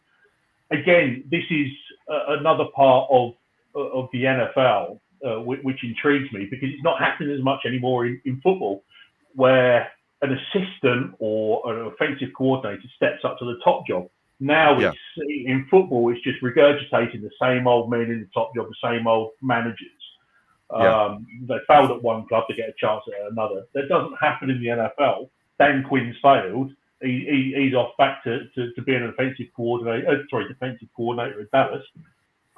D: again, this is another part of the NFL which intrigues me, because it's not happening as much anymore in football, where an assistant or an offensive coordinator steps up to the top job. Now it's in football, it's just regurgitating the same old men in the top job, the same old managers. They failed at one club to get a chance at another. That doesn't happen in the NFL. Dan Quinn's failed. He's off back to being an defensive coordinator at Dallas,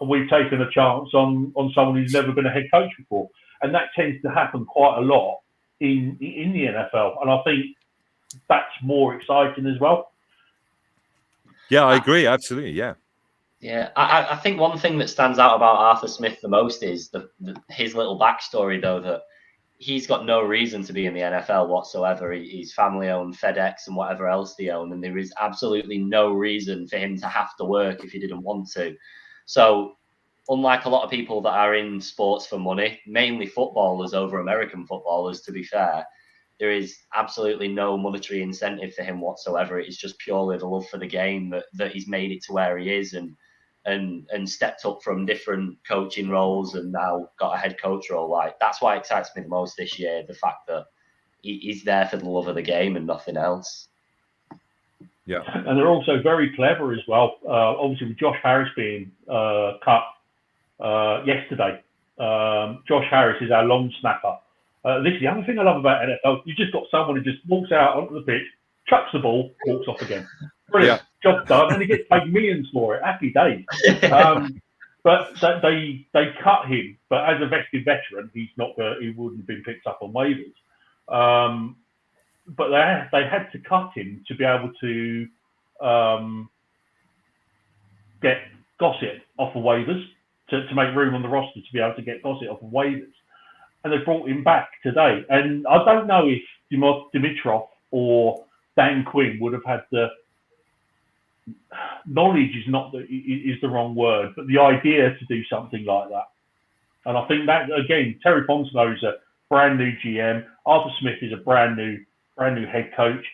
D: and we've taken a chance on someone who's never been a head coach before, and that tends to happen quite a lot in the NFL, and I think that's more exciting as well.
B: Yeah, I agree. Absolutely. Yeah.
A: Yeah, I think one thing that stands out about Arthur Smith the most is his little backstory, though, that he's got no reason to be in the NFL whatsoever. He's family-owned FedEx and whatever else they own, and there is absolutely no reason for him to have to work if he didn't want to. So, unlike a lot of people that are in sports for money, mainly footballers over American footballers, to be fair, there is absolutely no monetary incentive for him whatsoever. It's just purely the love for the game that he's made it to where he is and stepped up from different coaching roles and now got a head coach role. Like, that's why it excites me the most this year, the fact that he's there for the love of the game and nothing else.
B: Yeah.
D: And they're also very clever as well. Obviously, with Josh Harris being cut yesterday, Josh Harris is our long snapper. This is the other thing I love about NFL. You just got someone who just walks out onto the pitch, chucks the ball, walks off again. Brilliant. Job done, and he gets paid millions for it. Happy days. But they cut him. But as a vested veteran, he wouldn't have been picked up on waivers. But they had to cut him to be able to get Gossett off of waivers, to make room on the roster to be able to get Gossett off of waivers. And they brought him back today. And I don't know if Dimitrov or Dan Quinn would have had the knowledge is the wrong word, but the idea to do something like that. And I think that, again, Terry Fontenot is a brand new GM. Arthur Smith is a brand new head coach.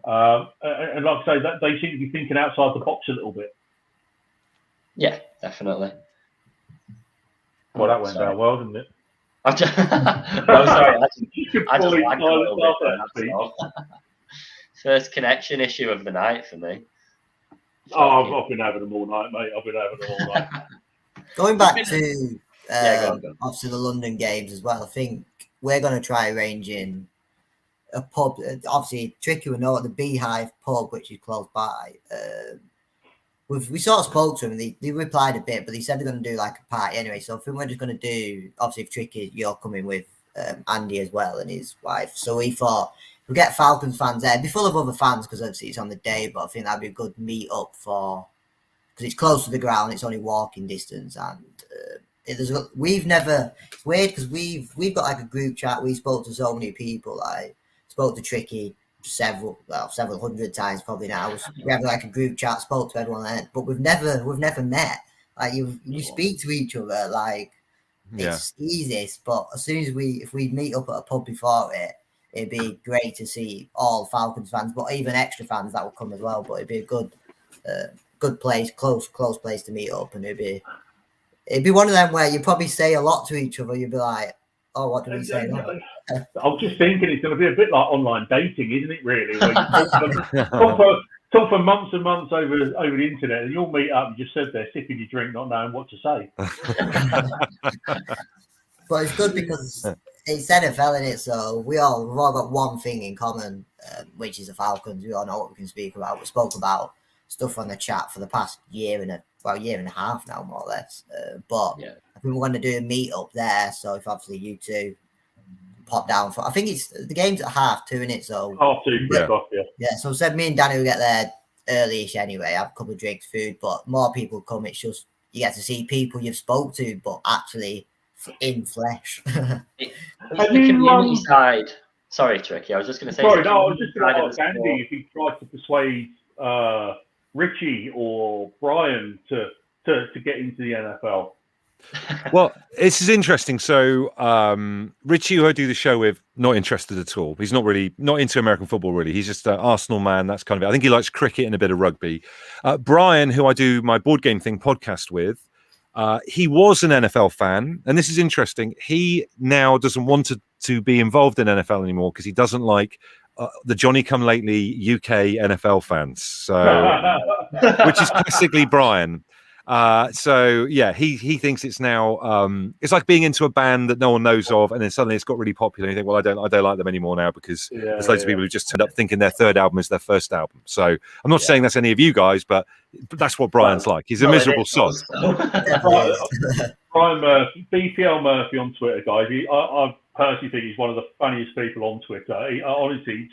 D: And like I say, that they seem to be thinking outside the box a little bit.
A: Yeah, definitely.
D: Well, that went down well, didn't it?
A: No, sorry, I just lagged a little bit. First connection issue of the night for me.
D: Oh, I've been having them all night, mate. I've been having them all night.
C: Going back to obviously the London games as well, I think we're going to try arranging a pub. Obviously, Tricky will know at the Beehive pub, which is close by. We sort of spoke to them, and they replied a bit, but they said they're going to do like a party anyway. So I think we're just going to do, obviously, if Tricky, you're coming with Andy as well and his wife. So we thought we'll get Falcons fans there. It'd be full of other fans because obviously it's on the day, but I think that'd be a good meet up because it's close to the ground, it's only walking distance, and it's weird because we've got like a group chat. We spoke to so many people, like spoke to Tricky several hundred times probably now. We have like a group chat, spoke to everyone there, but we've never met. Like you speak to each other, like it's easiest, but as soon as if we meet up at a pub before it'd be great to see all Falcons fans, but even extra fans that will come as well. But it'd be a good place, close place to meet up, and it'd be one of them where you probably say a lot to each other. You'd be like, oh, what do we say now?
D: I was just thinking it's going to be a bit like online dating, isn't it, really? Like, talk for months and months over the internet, and you'll meet up and just sit there sipping your drink, not knowing what to say.
C: But it's good because it's NFL in it, so we've all got one thing in common, which is the Falcons. We all know what we can speak about. We spoke about stuff on the chat for the past year and a half now, more or less. But I think we're going to do a meet up there. So if obviously you two pop down for, I think it's the game's at 2:30, isn't it? So
D: 2:30,
C: yeah. So said me and Danny will get there early-ish anyway. Have a couple of drinks, food, but more people come. It's just you get to see people you've spoke to, but actually in flesh.
A: It's the community side. Sorry, Tricky. I was just going to say.
D: Sorry, no, I was just going to ask Andy if he tried to persuade Richie or Brian to get into the NFL.
B: Well, this is interesting. So Richie, who I do the show with, not interested at all. He's not into American football, really. He's just an Arsenal man. That's kind of it. I think he likes cricket and a bit of rugby. Brian, who I do my board game thing podcast with, he was an NFL fan. And this is interesting. He now doesn't want to be involved in NFL anymore because he doesn't like the Johnny-come-lately UK NFL fans. So, which is classically Brian. So yeah, he thinks it's now it's like being into a band that no one knows of, and then suddenly it's got really popular. And you think, well, I don't like them anymore now because there's loads of people who just turned up thinking their third album is their first album. So I'm not saying that's any of you guys, but that's what Brian's like. He's a miserable sod.
D: Brian Murphy, BPL Murphy on Twitter, guys. I personally think he's one of the funniest people on Twitter. Honestly,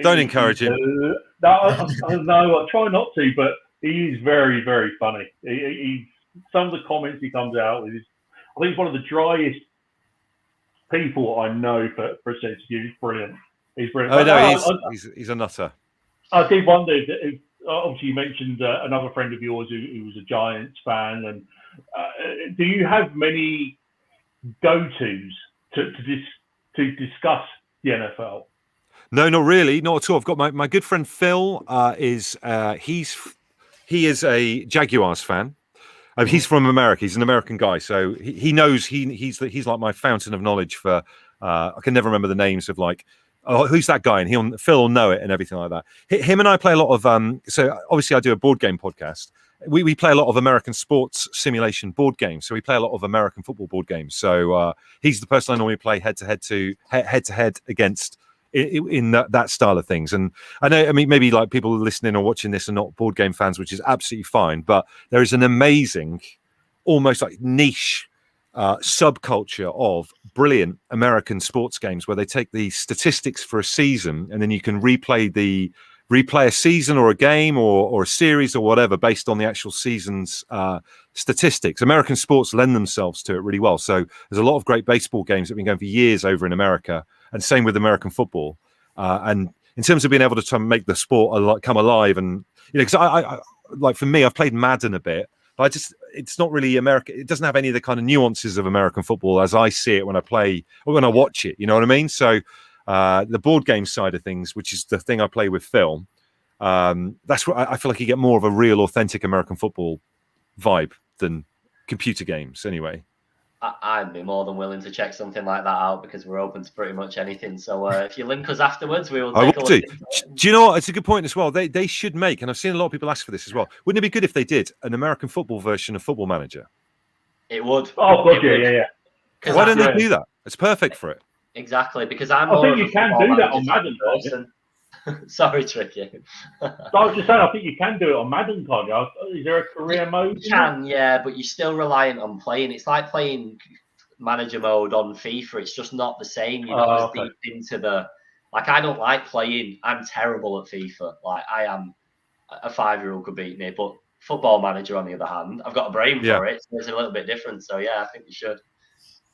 B: don't encourage him.
D: No, I try not to, but he is very, very funny. He some of the comments he comes out with, I think he's one of the driest people I know for a sense of humor. He's brilliant. He's brilliant.
B: Oh, no, he's a nutter.
D: I did wonder if obviously you mentioned another friend of yours who was a Giants fan, and do you have many go-tos to discuss the NFL?
B: No, not really, not at all. I've got my good friend Phil. He is a Jaguars fan. He's from America. He's an American guy, so he knows he's like my fountain of knowledge for. I can never remember the names of like, who's that guy, and Phil will know it and everything like that. Him and I play a lot of. So obviously, I do a board game podcast. We play a lot of American sports simulation board games. So we play a lot of American football board games. So he's the person I normally play head to head against. In that style of things. And I know, I mean, maybe like people listening or watching this are not board game fans, which is absolutely fine, but there is an amazing, almost like niche subculture of brilliant American sports games where they take the statistics for a season and then you can replay a season or a game or a series or whatever based on the actual season's statistics. American sports lend themselves to it really well. So there's a lot of great baseball games that have been going for years over in America, and same with American football. And in terms of being able to try and make the sport come alive, and because I like for me, I've played Madden a bit, but it's not really American. It doesn't have any of the kind of nuances of American football as I see it when I play or when I watch it. You know what I mean? So the board game side of things, which is the thing I play with Phil, that's where I feel like you get more of a real, authentic American football vibe than computer games. Anyway.
A: I'd be more than willing to check something like that out because we're open to pretty much anything. So if you link us afterwards, we will take a look.
B: Do you know what? It's a good point as well. They should make, and I've seen a lot of people ask for this as well. Wouldn't it be good if they did an American football version of Football Manager?
A: It would.
D: Oh, God, yeah.
B: Why don't they do that? It's perfect for it.
A: Exactly, because
D: I think you can do that on Madden person.
A: Sorry, Tricky.
D: I was just saying, I think you can do it on Madden, can't you? Is there a career mode?
A: You can, yeah, but you're still reliant on playing. It's like playing manager mode on FIFA. It's just not the same. You're not as deep into the... Like, I don't like playing. I'm terrible at FIFA. Like, I am... A 5-year-old could beat me, but Football Manager, on the other hand, I've got a brain for it, so it's a little bit different. So, yeah, I think you should.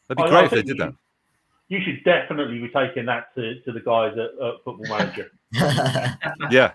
B: That'd be great if they did that.
D: You should definitely be taking that to the guys at Football Manager.
B: Yeah.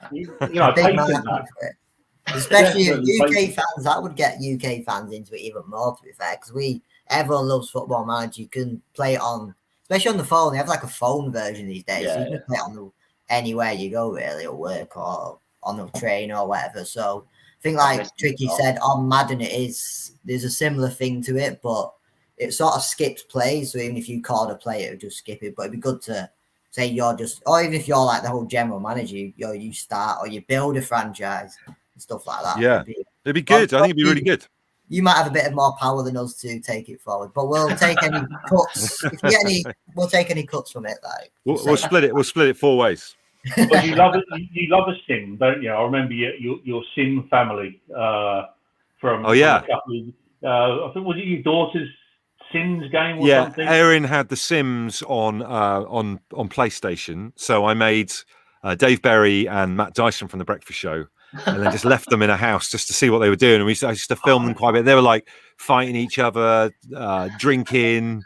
C: Especially UK fans, that would get UK fans into it even more, to be fair, because everyone loves Football Manager. You can play it on, especially on the phone. They have like a phone version these days, so you can play it on anywhere you go, really, or work or on the train or whatever. So I think, like Tricky said, on Madden, there's a similar thing to it, but it sort of skips plays. So even if you called a play, it would just skip it. But it'd be good to say you're just, or even if you're like the whole general manager, you start or you build a franchise and stuff like that.
B: Yeah, it'd be good. I think it'd be really good.
C: You might have a bit of more power than us to take it forward, but we'll take any cuts. If you get any, we'll take any cuts from it. Like
B: we'll split it. We'll split it 4 ways.
D: But you love it. You love a sim, don't you? I remember your sim family from.
B: Oh yeah.
D: From a couple of, I think was it your daughter's Sims game or something?
B: Yeah, Erin had the Sims on PlayStation, so I made Dave Berry and Matt Dyson from The Breakfast Show, and then just left them in a house just to see what they were doing. And I used to film them quite a bit. They were like fighting each other, drinking,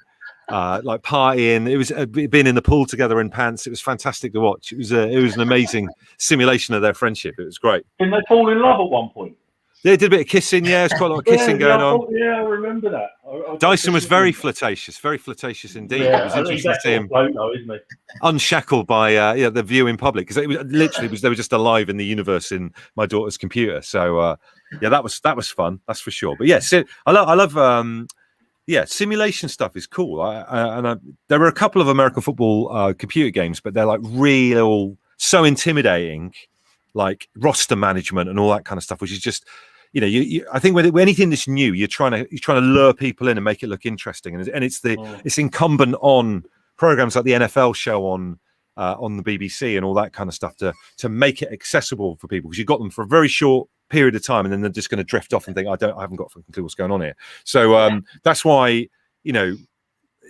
B: like partying. It was being in the pool together in pants. It was fantastic to watch. It was an amazing simulation of their friendship. It was great.
D: Didn't they fall in love at one point?
B: They did a bit of kissing. Yeah, it's quite a lot of kissing going on.
D: Yeah, I remember that.
B: Dyson was very flirtatious indeed.
D: Yeah,
B: it was interesting to see him
D: isn't he?
B: unshackled by the view in public, because it was literally they were just alive in the universe in my daughter's computer. So that was fun, that's for sure. But yeah, I love simulation stuff is cool. There were a couple of American football computer games, but they're like real so intimidating, like roster management and all that kind of stuff, which is just. I think when anything that's new, you're trying to lure people in and make it look interesting, and it's incumbent on programs like the NFL show on the BBC and all that kind of stuff to make it accessible for people, because you've got them for a very short period of time, and then they're just going to drift off and think I haven't got a fucking clue what's going on here. So that's why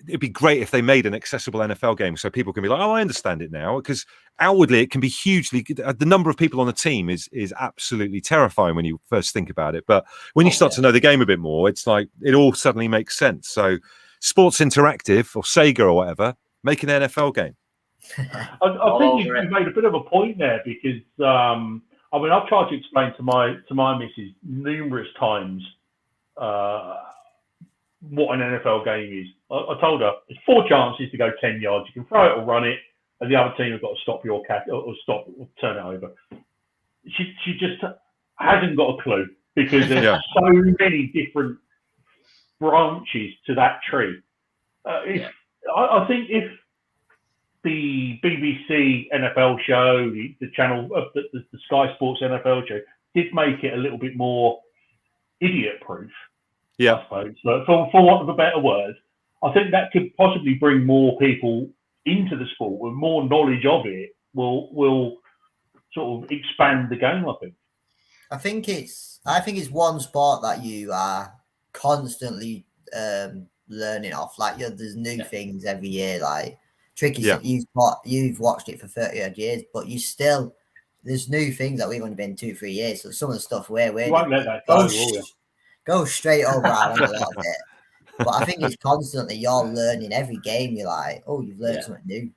B: it'd be great if they made an accessible NFL game so people can be like, oh, I understand it now, because outwardly it can be hugely the number of people on the team is absolutely terrifying when you first think about it, but when you start to know the game a bit more, it's like it all suddenly makes sense. So Sports Interactive or Sega or whatever, make an NFL game.
D: I think you made a bit of a point there, because I've tried to explain to my missus numerous times what an NFL game is. I told her there's 4 chances to go 10 yards. You can throw it or run it, and the other team have got to stop your cat or turn it over. She just hasn't got a clue, because there's so many different branches to that tree. I think if the BBC NFL show, the channel, the Sky Sports NFL show, did make it a little bit more idiot-proof, I suppose, but for want of a better word, I think that could possibly bring more people into the sport with more knowledge of it. Will sort of expand the game, I think. I think it's one sport that you are constantly learning off. Like there's new things every year. Like Tricky, you've watched it for 30 odd years, but there's new things that we've only been 2-3 years. So some of the stuff you won't let that go,
C: go straight over our head a lot of it. But I think it's constantly you're learning every game. You're like, oh, you've learned something new.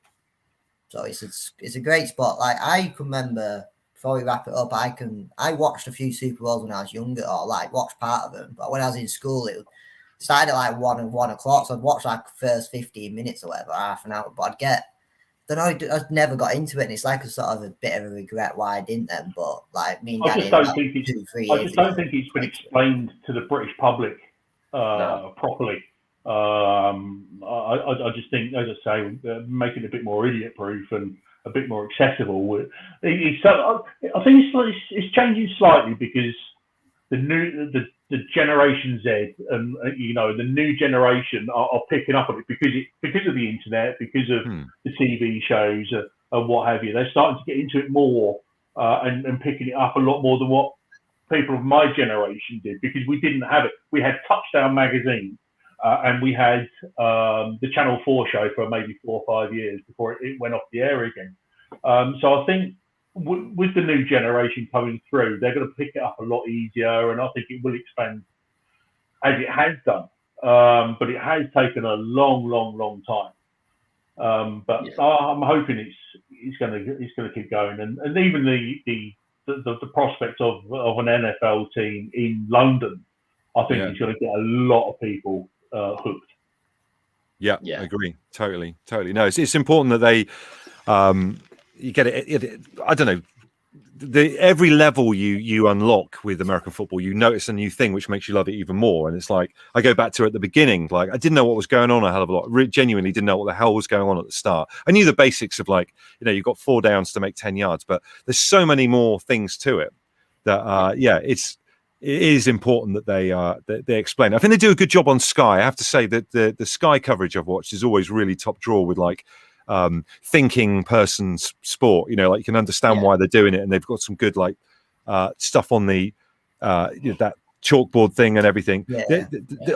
C: So it's a great spot. Like I can remember, before we wrap it up, I watched a few Super Bowls when I was younger, or like watched part of them. But when I was in school, it started at like 1 o'clock. So I'd watch like the first 15 minutes or whatever, half an hour. But I never got into it, and it's like a sort of a bit of a regret why I didn't then. But like me and Danny, I
D: just don't think it's been explained to the British public properly. I just think, as I say, making it a bit more idiot-proof and a bit more accessible. I think it's changing slightly, because the Generation Z and the new generation are picking up on it because of the internet, because of the TV shows and what have you. They're starting to get into it more and picking it up a lot more than what people of my generation did, because we didn't have it. We had Touchdown magazine and we had the Channel 4 show for maybe 4 or 5 years before it went off the air again. So I think with the new generation coming through, they're going to pick it up a lot easier, and I think it will expand as it has done. But it has taken a long time. But I'm hoping it's going to keep going, and even the prospect of an NFL team in London, I think it's going to get a lot of people hooked.
B: Yeah, I agree. Totally. No, it's important that they. You get it. I don't know. Every level you unlock with American football, you notice a new thing which makes you love it even more. And it's like I go back to at the beginning, like I didn't know what was going on a hell of a lot. Genuinely didn't know what the hell was going on at the start. I knew the basics of you've got 4 downs to make 10 yards, but there's so many more things to it that it is important that they explain. I think they do a good job on Sky. I have to say that the Sky coverage I've watched is always really top draw with thinking person's sport. You know, like you can understand why they're doing it, and they've got some good like stuff on the that chalkboard thing and everything.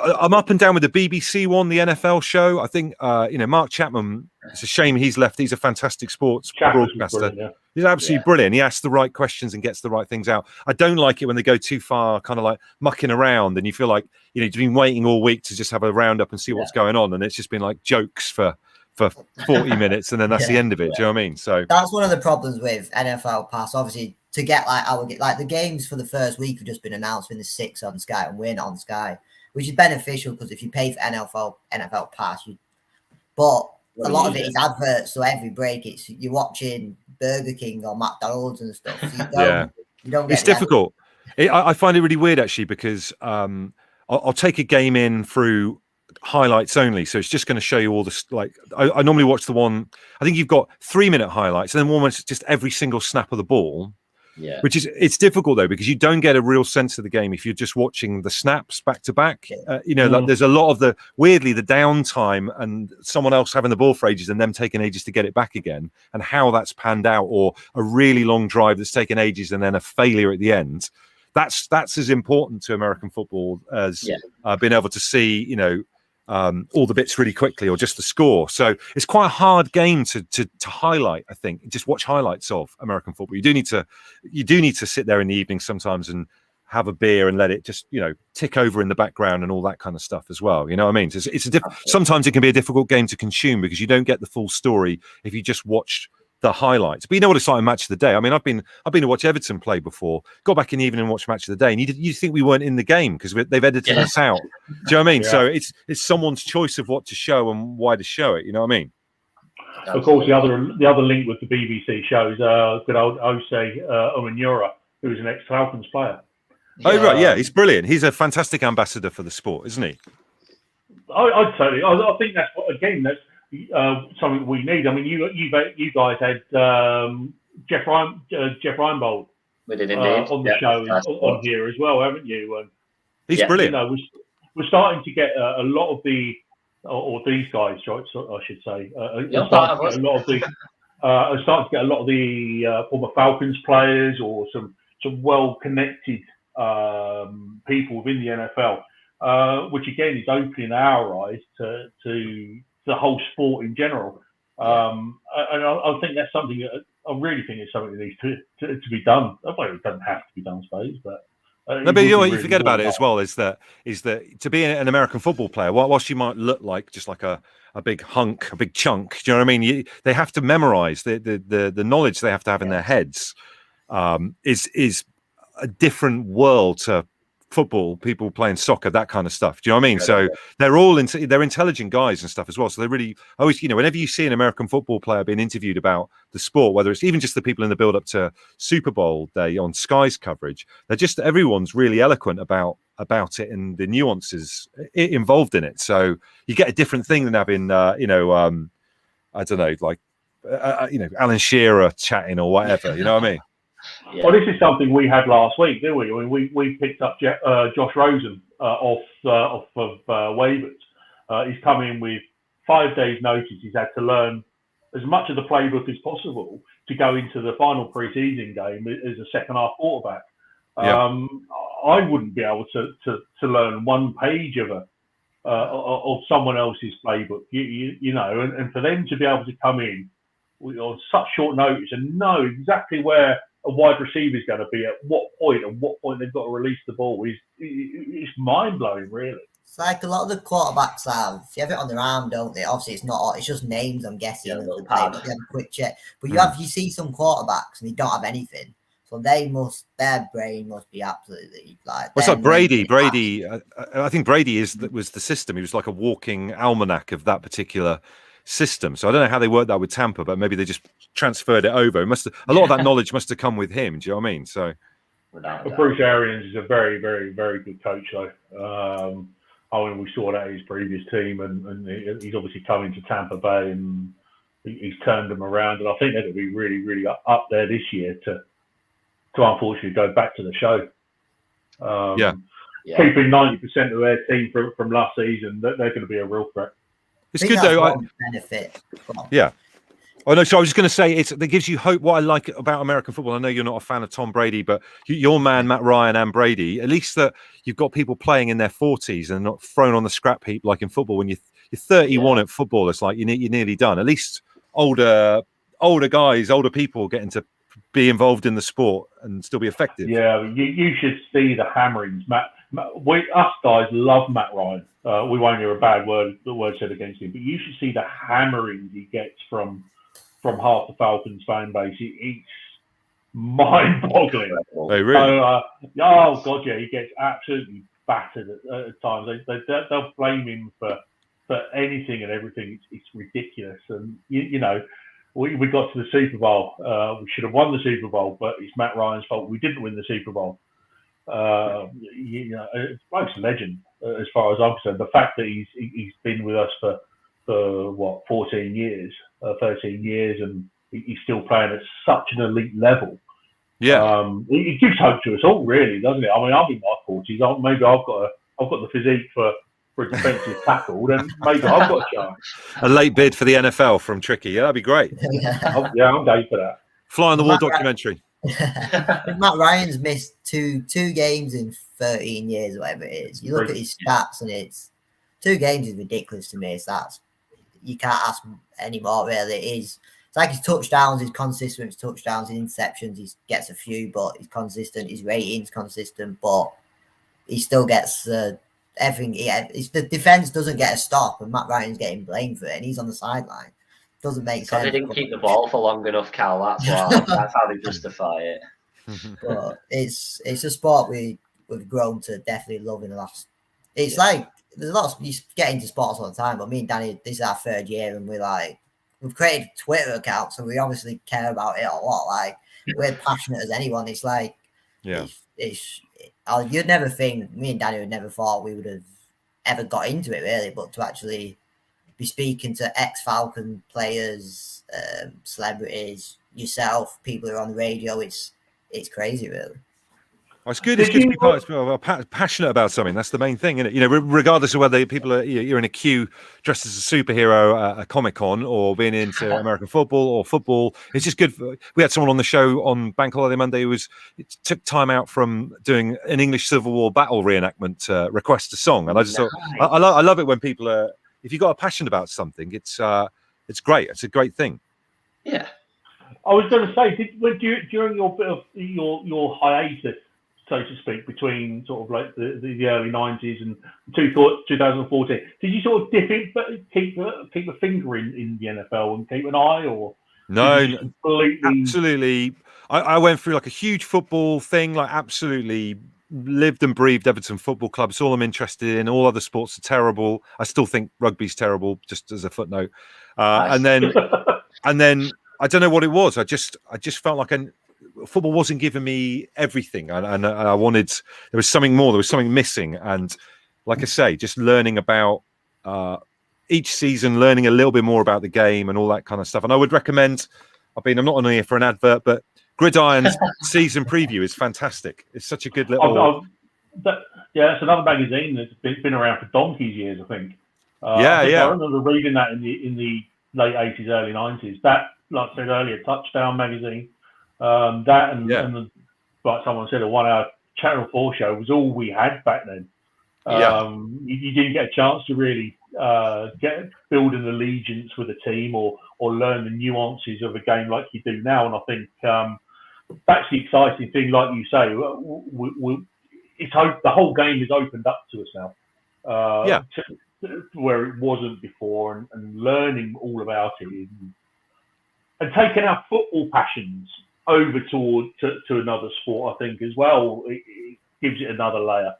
B: I'm up and down with the BBC one, the NFL show. I think Mark Chapman, it's a shame he's left. He's a fantastic sports broadcaster. He's absolutely brilliant. He asks the right questions and gets the right things out. I don't like it when they go too far, kind of like mucking around, and you feel like you've been waiting all week to just have a roundup and see what's going on, and it's just been like jokes for 40 minutes, and then that's the end of it. Do you know what I mean? So
C: that's one of the problems with NFL Pass. Obviously, to get like the games for the first week have just been announced in the 6 on Sky, and we're not on Sky, which is beneficial because if you pay for NFL Pass, but a lot of it is adverts. So every break, you're watching Burger King or McDonald's and stuff. So you don't get
B: it's difficult. I find it really weird actually because I'll take a game in through highlights only, so it's just going to show you all this. Like I normally watch the one. I think you've got 3-minute highlights, and then almost just every single snap of the ball.
A: Yeah,
B: which is it's difficult though because you don't get a real sense of the game if you're just watching the snaps back to back. Like there's a lot of the downtime and someone else having the ball for ages and them taking ages to get it back again, and how that's panned out, or a really long drive that's taken ages and then a failure at the end. That's as important to American football as being able to see all the bits really quickly or just the score. So it's quite a hard game to highlight. I think just watch highlights of American football. You do need to sit there in the evening sometimes and have a beer and let it just tick over in the background and all that kind of stuff as well. You know what I mean? So sometimes it can be a difficult game to consume because you don't get the full story if you just watch the highlights. But you know what it's like in Match of the Day. I mean, I've been to watch Everton play before, got back in the evening and watched Match of the Day, and you think we weren't in the game because they've edited us out. Do you know what I mean? So it's someone's choice of what to show and why to show it. You know what I mean?
D: Of course, the other link with the BBC shows good old Osei Umenyiora, who was an ex-Falcons player.
B: Oh right, yeah, he's brilliant. He's a fantastic ambassador for the sport, isn't he?
D: I think that's that's something we need. I mean, you guys had Jeff Reinbold
A: we did indeed.
D: On the show on here as well, haven't you? And
B: he's brilliant.
D: We're starting to get a lot of the, or these guys, I should say, starting to get a lot of the former Falcons players or some well-connected people within the NFL, which again is opening our eyes to the whole sport in general. And I think that's something that I really think it's something that needs to be done. Well, it doesn't have to be done, I suppose, but.
B: No, but you forget about it as well. Is that to be an American football player, whilst you might look like just like a big hunk, a big chunk, do you know what I mean? They have to memorize the knowledge they have to have in their heads. Is a different world to football, people playing soccer, that kind of stuff. Do you know what I mean? So they're all they're intelligent guys and stuff as well. So they really always, whenever you see an American football player being interviewed about the sport, whether it's even just the people in the build up to Super Bowl day on Sky's coverage, everyone's really eloquent about it and the nuances involved in it. So you get a different thing than having, I don't know, like, Alan Shearer chatting or whatever. You know what I mean?
D: Yeah. Well, this is something we had last week, didn't we? I mean, we picked up Josh Rosen off of waivers. He's come in with 5 days' notice. He's had to learn as much of the playbook as possible to go into the final pre-season game as a second-half quarterback. Yeah. I wouldn't be able to learn 1 page of someone else's playbook, and for them to be able to come in on such short notice and know exactly where a wide receiver is going to be at what point they've got to release the ball it's mind-blowing, really.
C: It's like a lot of the quarterbacks they have it on their arm, don't they? Obviously it's just names, I'm guessing, and they have a quick check, but you see some quarterbacks and they don't have anything, so their brain must be absolutely like.
B: What's like Brady? I think Brady was the system. He was like a walking almanac of that particular system. So I don't know how they worked that with Tampa, but maybe they just transferred it over. A lot of that knowledge must have come with him. Do you know what I mean? So
D: Bruce Arians is a very, very, very good coach, though. We saw that in his previous team, and he's obviously coming to Tampa Bay, and he's turned them around. And I think they're going to be really, really up there this year to unfortunately go back to the show. Keeping 90% of their team from last season, they're going to be a real threat.
B: It's good though.
C: Benefit from.
B: Yeah, Oh no! So I was just going to say that gives you hope. What I like about American football, I know you're not a fan of Tom Brady, but your man Matt Ryan and Brady, at least that you've got people playing in their 40s and not thrown on the scrap heap like in football. When you're 31 at football, it's like you're nearly done. At least older guys, older people getting to be involved in the sport and still be effective.
D: Yeah, you should see the hammerings. Us guys love Matt Ryan. We won't hear a bad word said against him, but you should see the hammerings he gets from half the Falcons fan base. It's mind-boggling.
B: Oh, really?
D: Oh god, yeah, he gets absolutely battered at times. They'll blame him for anything and everything. It's ridiculous. And you know, we got to the Super Bowl. We should have won the Super Bowl, but it's Matt Ryan's fault. We didn't win the Super Bowl. You know, bloke's a legend as far as I'm concerned. The fact that he's been with us for what 14 years, 13 years, and he's still playing at such an elite level.
B: Yeah,
D: it gives hope to us all, really, doesn't it? I mean, I'm in my 40s. Maybe I've got the physique for a defensive tackle, then maybe I've got a chance.
B: A late bid for the NFL from Tricky. Yeah, that'd be great.
D: Yeah, I'm game for that.
B: Fly on the Wall documentary.
C: Matt Ryan's missed two games in 13 years, or whatever it is. You look at his stats, and it's 2 games is ridiculous to me. Stats, you can't ask anymore. Really, it's like his touchdowns, his consistent his touchdowns, his interceptions. He gets a few, but he's consistent. His rating's consistent, but he still gets everything. The defense doesn't get a stop, and Matt Ryan's getting blamed for it, and he's on the sideline. Doesn't make sense.
A: They didn't keep the ball for long enough, Cal. That's why. That's how they justify it.
C: But it's a sport we've grown to definitely love in the last. It's like there's lots. You get into sports all the time, but me and Danny, this is our 3rd year, and we've created Twitter accounts, so we obviously care about it a lot. Like we're passionate as anyone. It's like you'd never think. Me and Danny would never thought we would have ever got into it really, but to actually be speaking to ex-Falcon players, celebrities, yourself, people who are on the radio, it's crazy, really.
B: Well, it's good. It's good to be passionate about something. That's the main thing, isn't it? You know, regardless of whether people are you're in a queue dressed as a superhero at a Comic-Con or being into American football or football. It's just good. We had someone on the show on Bank Holiday Monday who took time out from doing an English Civil War battle reenactment to request a song, and I just thought I love it when people are. If you've got a passion about something, it's great. It's a great thing.
A: Yeah.
D: I was going to say, during your bit of your hiatus, so to speak, between sort of like the early 90s and 2014, did you sort of keep a finger in the NFL and keep an eye, or
B: no? Absolutely. I went through like a huge football thing, like absolutely. Lived and breathed Everton Football Club. It's all I'm interested in. All other sports are terrible. I still think rugby's terrible, just as a footnote. And then I don't know what it was. I just felt like football wasn't giving me everything, and I wanted. There was something more. There was something missing. And like I say, just learning about each season, learning a little bit more about the game and all that kind of stuff. And I would recommend. I'm not on here for an advert, but Gridiron's season preview is fantastic. It's such a good little.
D: It's another magazine that's been around for donkey's years, I think.
B: I
D: remember reading that in the late 80s, early 90s. That, like I said earlier, Touchdown magazine. Like someone said, a 1-hour Channel 4 show was all we had back then. You didn't get a chance to really build an allegiance with a team or learn the nuances of a game like you do now. And I think that's the exciting thing. Like you say, the whole game is opened up to us now. Where it wasn't before, and learning all about it and taking our football passions over to another sport, I think as well, it gives it another layer.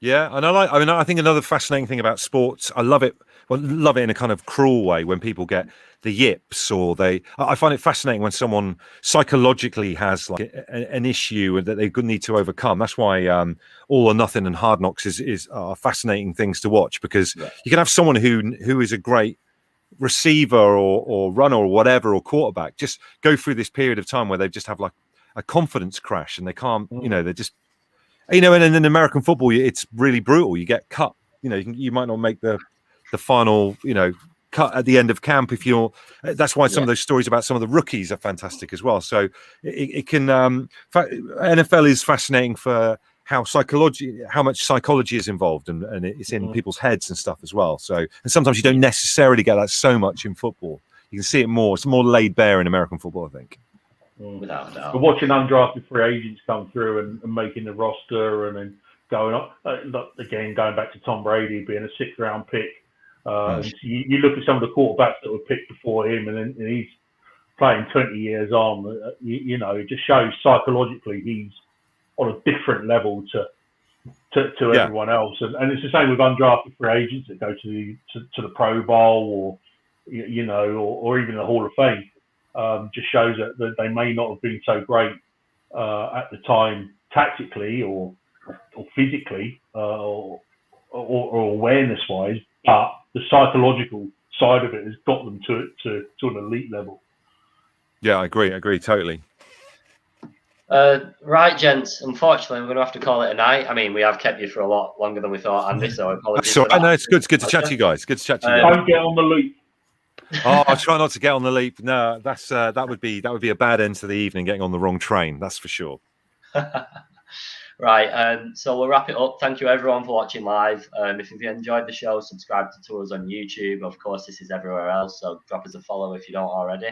B: Yeah, and I think another fascinating thing about sports, I love it in a kind of cruel way when people get the yips, or I find it fascinating when someone psychologically has like an issue that they need to overcome. That's why All or Nothing and Hard Knocks are fascinating things to watch, because you can have someone who is a great receiver or runner or whatever, or quarterback, just go through this period of time where they just have like a confidence crash and they can't, they're just, and in American football, it's really brutal. You get cut, you might not make the final, cut at the end of camp. If you're, that's why some of those stories about some of the rookies are fantastic as well. So it can. NFL is fascinating for how much psychology is involved, and it's in people's heads and stuff as well. So, and sometimes you don't necessarily get that so much in football. You can see it more. It's more laid bare in American football, I think.
A: Without doubt.
D: But watching undrafted free agents come through and making the roster and then going up again, going back to Tom Brady being a 6th round pick. You look at some of the quarterbacks that were picked before him, and he's playing 20 years on. It just shows psychologically he's on a different level to everyone else. And it's the same with undrafted free agents that go to the Pro Bowl or even the Hall of Fame. Just shows that they may not have been so great at the time tactically or physically or awareness-wise, but the psychological side of it has got them to an elite level. Yeah,
B: I agree totally.
A: Right, gents. Unfortunately, we're going to have to call it a night. I mean, we have kept you for a lot longer than we thought, Andy. So apologies.
B: I know it's good. It's good to chat to you guys. Good to chat to you.
D: Don't get on the loop.
B: I'll try not to get on the leap. No, that would be a bad end to the evening, getting on the wrong train. That's for sure.
A: Right, so we'll wrap it up. Thank you everyone for watching live. If you've enjoyed the show, subscribe to us on YouTube. Of course, this is everywhere else, so drop us a follow if you don't already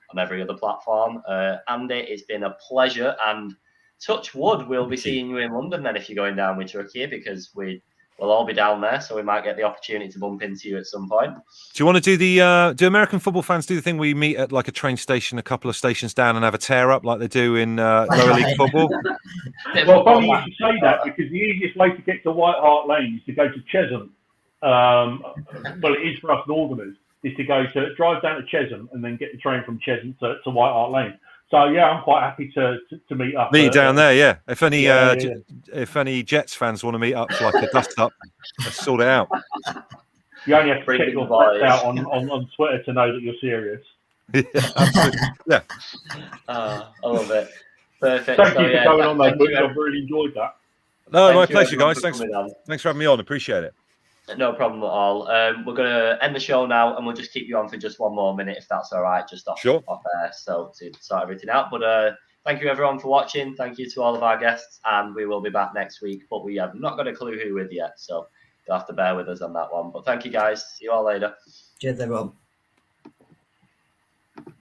A: on every other platform. Andy, it's been a pleasure, and touch wood, we'll be seeing you in London then if you're going down with Tricky, because we'll all be down there, so we might get the opportunity to bump into you at some point.
B: Do you want to do do American football fans do the thing where you meet at like a train station a couple of stations down and have a tear up like they do in lower league football?
D: Well, funny you should say that, because the easiest way to get to White Hart Lane is to go to Chesham. Well, it is for us Northerners, is to drive down to Chesham and then get the train from Chesham to White Hart Lane. So yeah, I'm quite happy to meet up.
B: Meet down there, yeah. If any Jets fans want to meet up for like a dust up, let's sort it out.
D: You only have to check your facts out on Twitter to know that you're serious.
B: Yeah, absolutely. Yeah.
A: I love it. Perfect.
D: Thank you for coming on, though. I've really enjoyed that.
B: No, my pleasure, guys. Thanks for having me on. Appreciate it.
A: No problem at all. We're going to end the show now, and we'll just keep you on for just one more minute, if that's all right, just off air, so to sort everything out. But thank you, everyone, for watching. Thank you to all of our guests, and we will be back next week. But we have not got a clue who with yet, so you'll have to bear with us on that one. But thank you, guys. See you all later.
C: Cheers, everyone.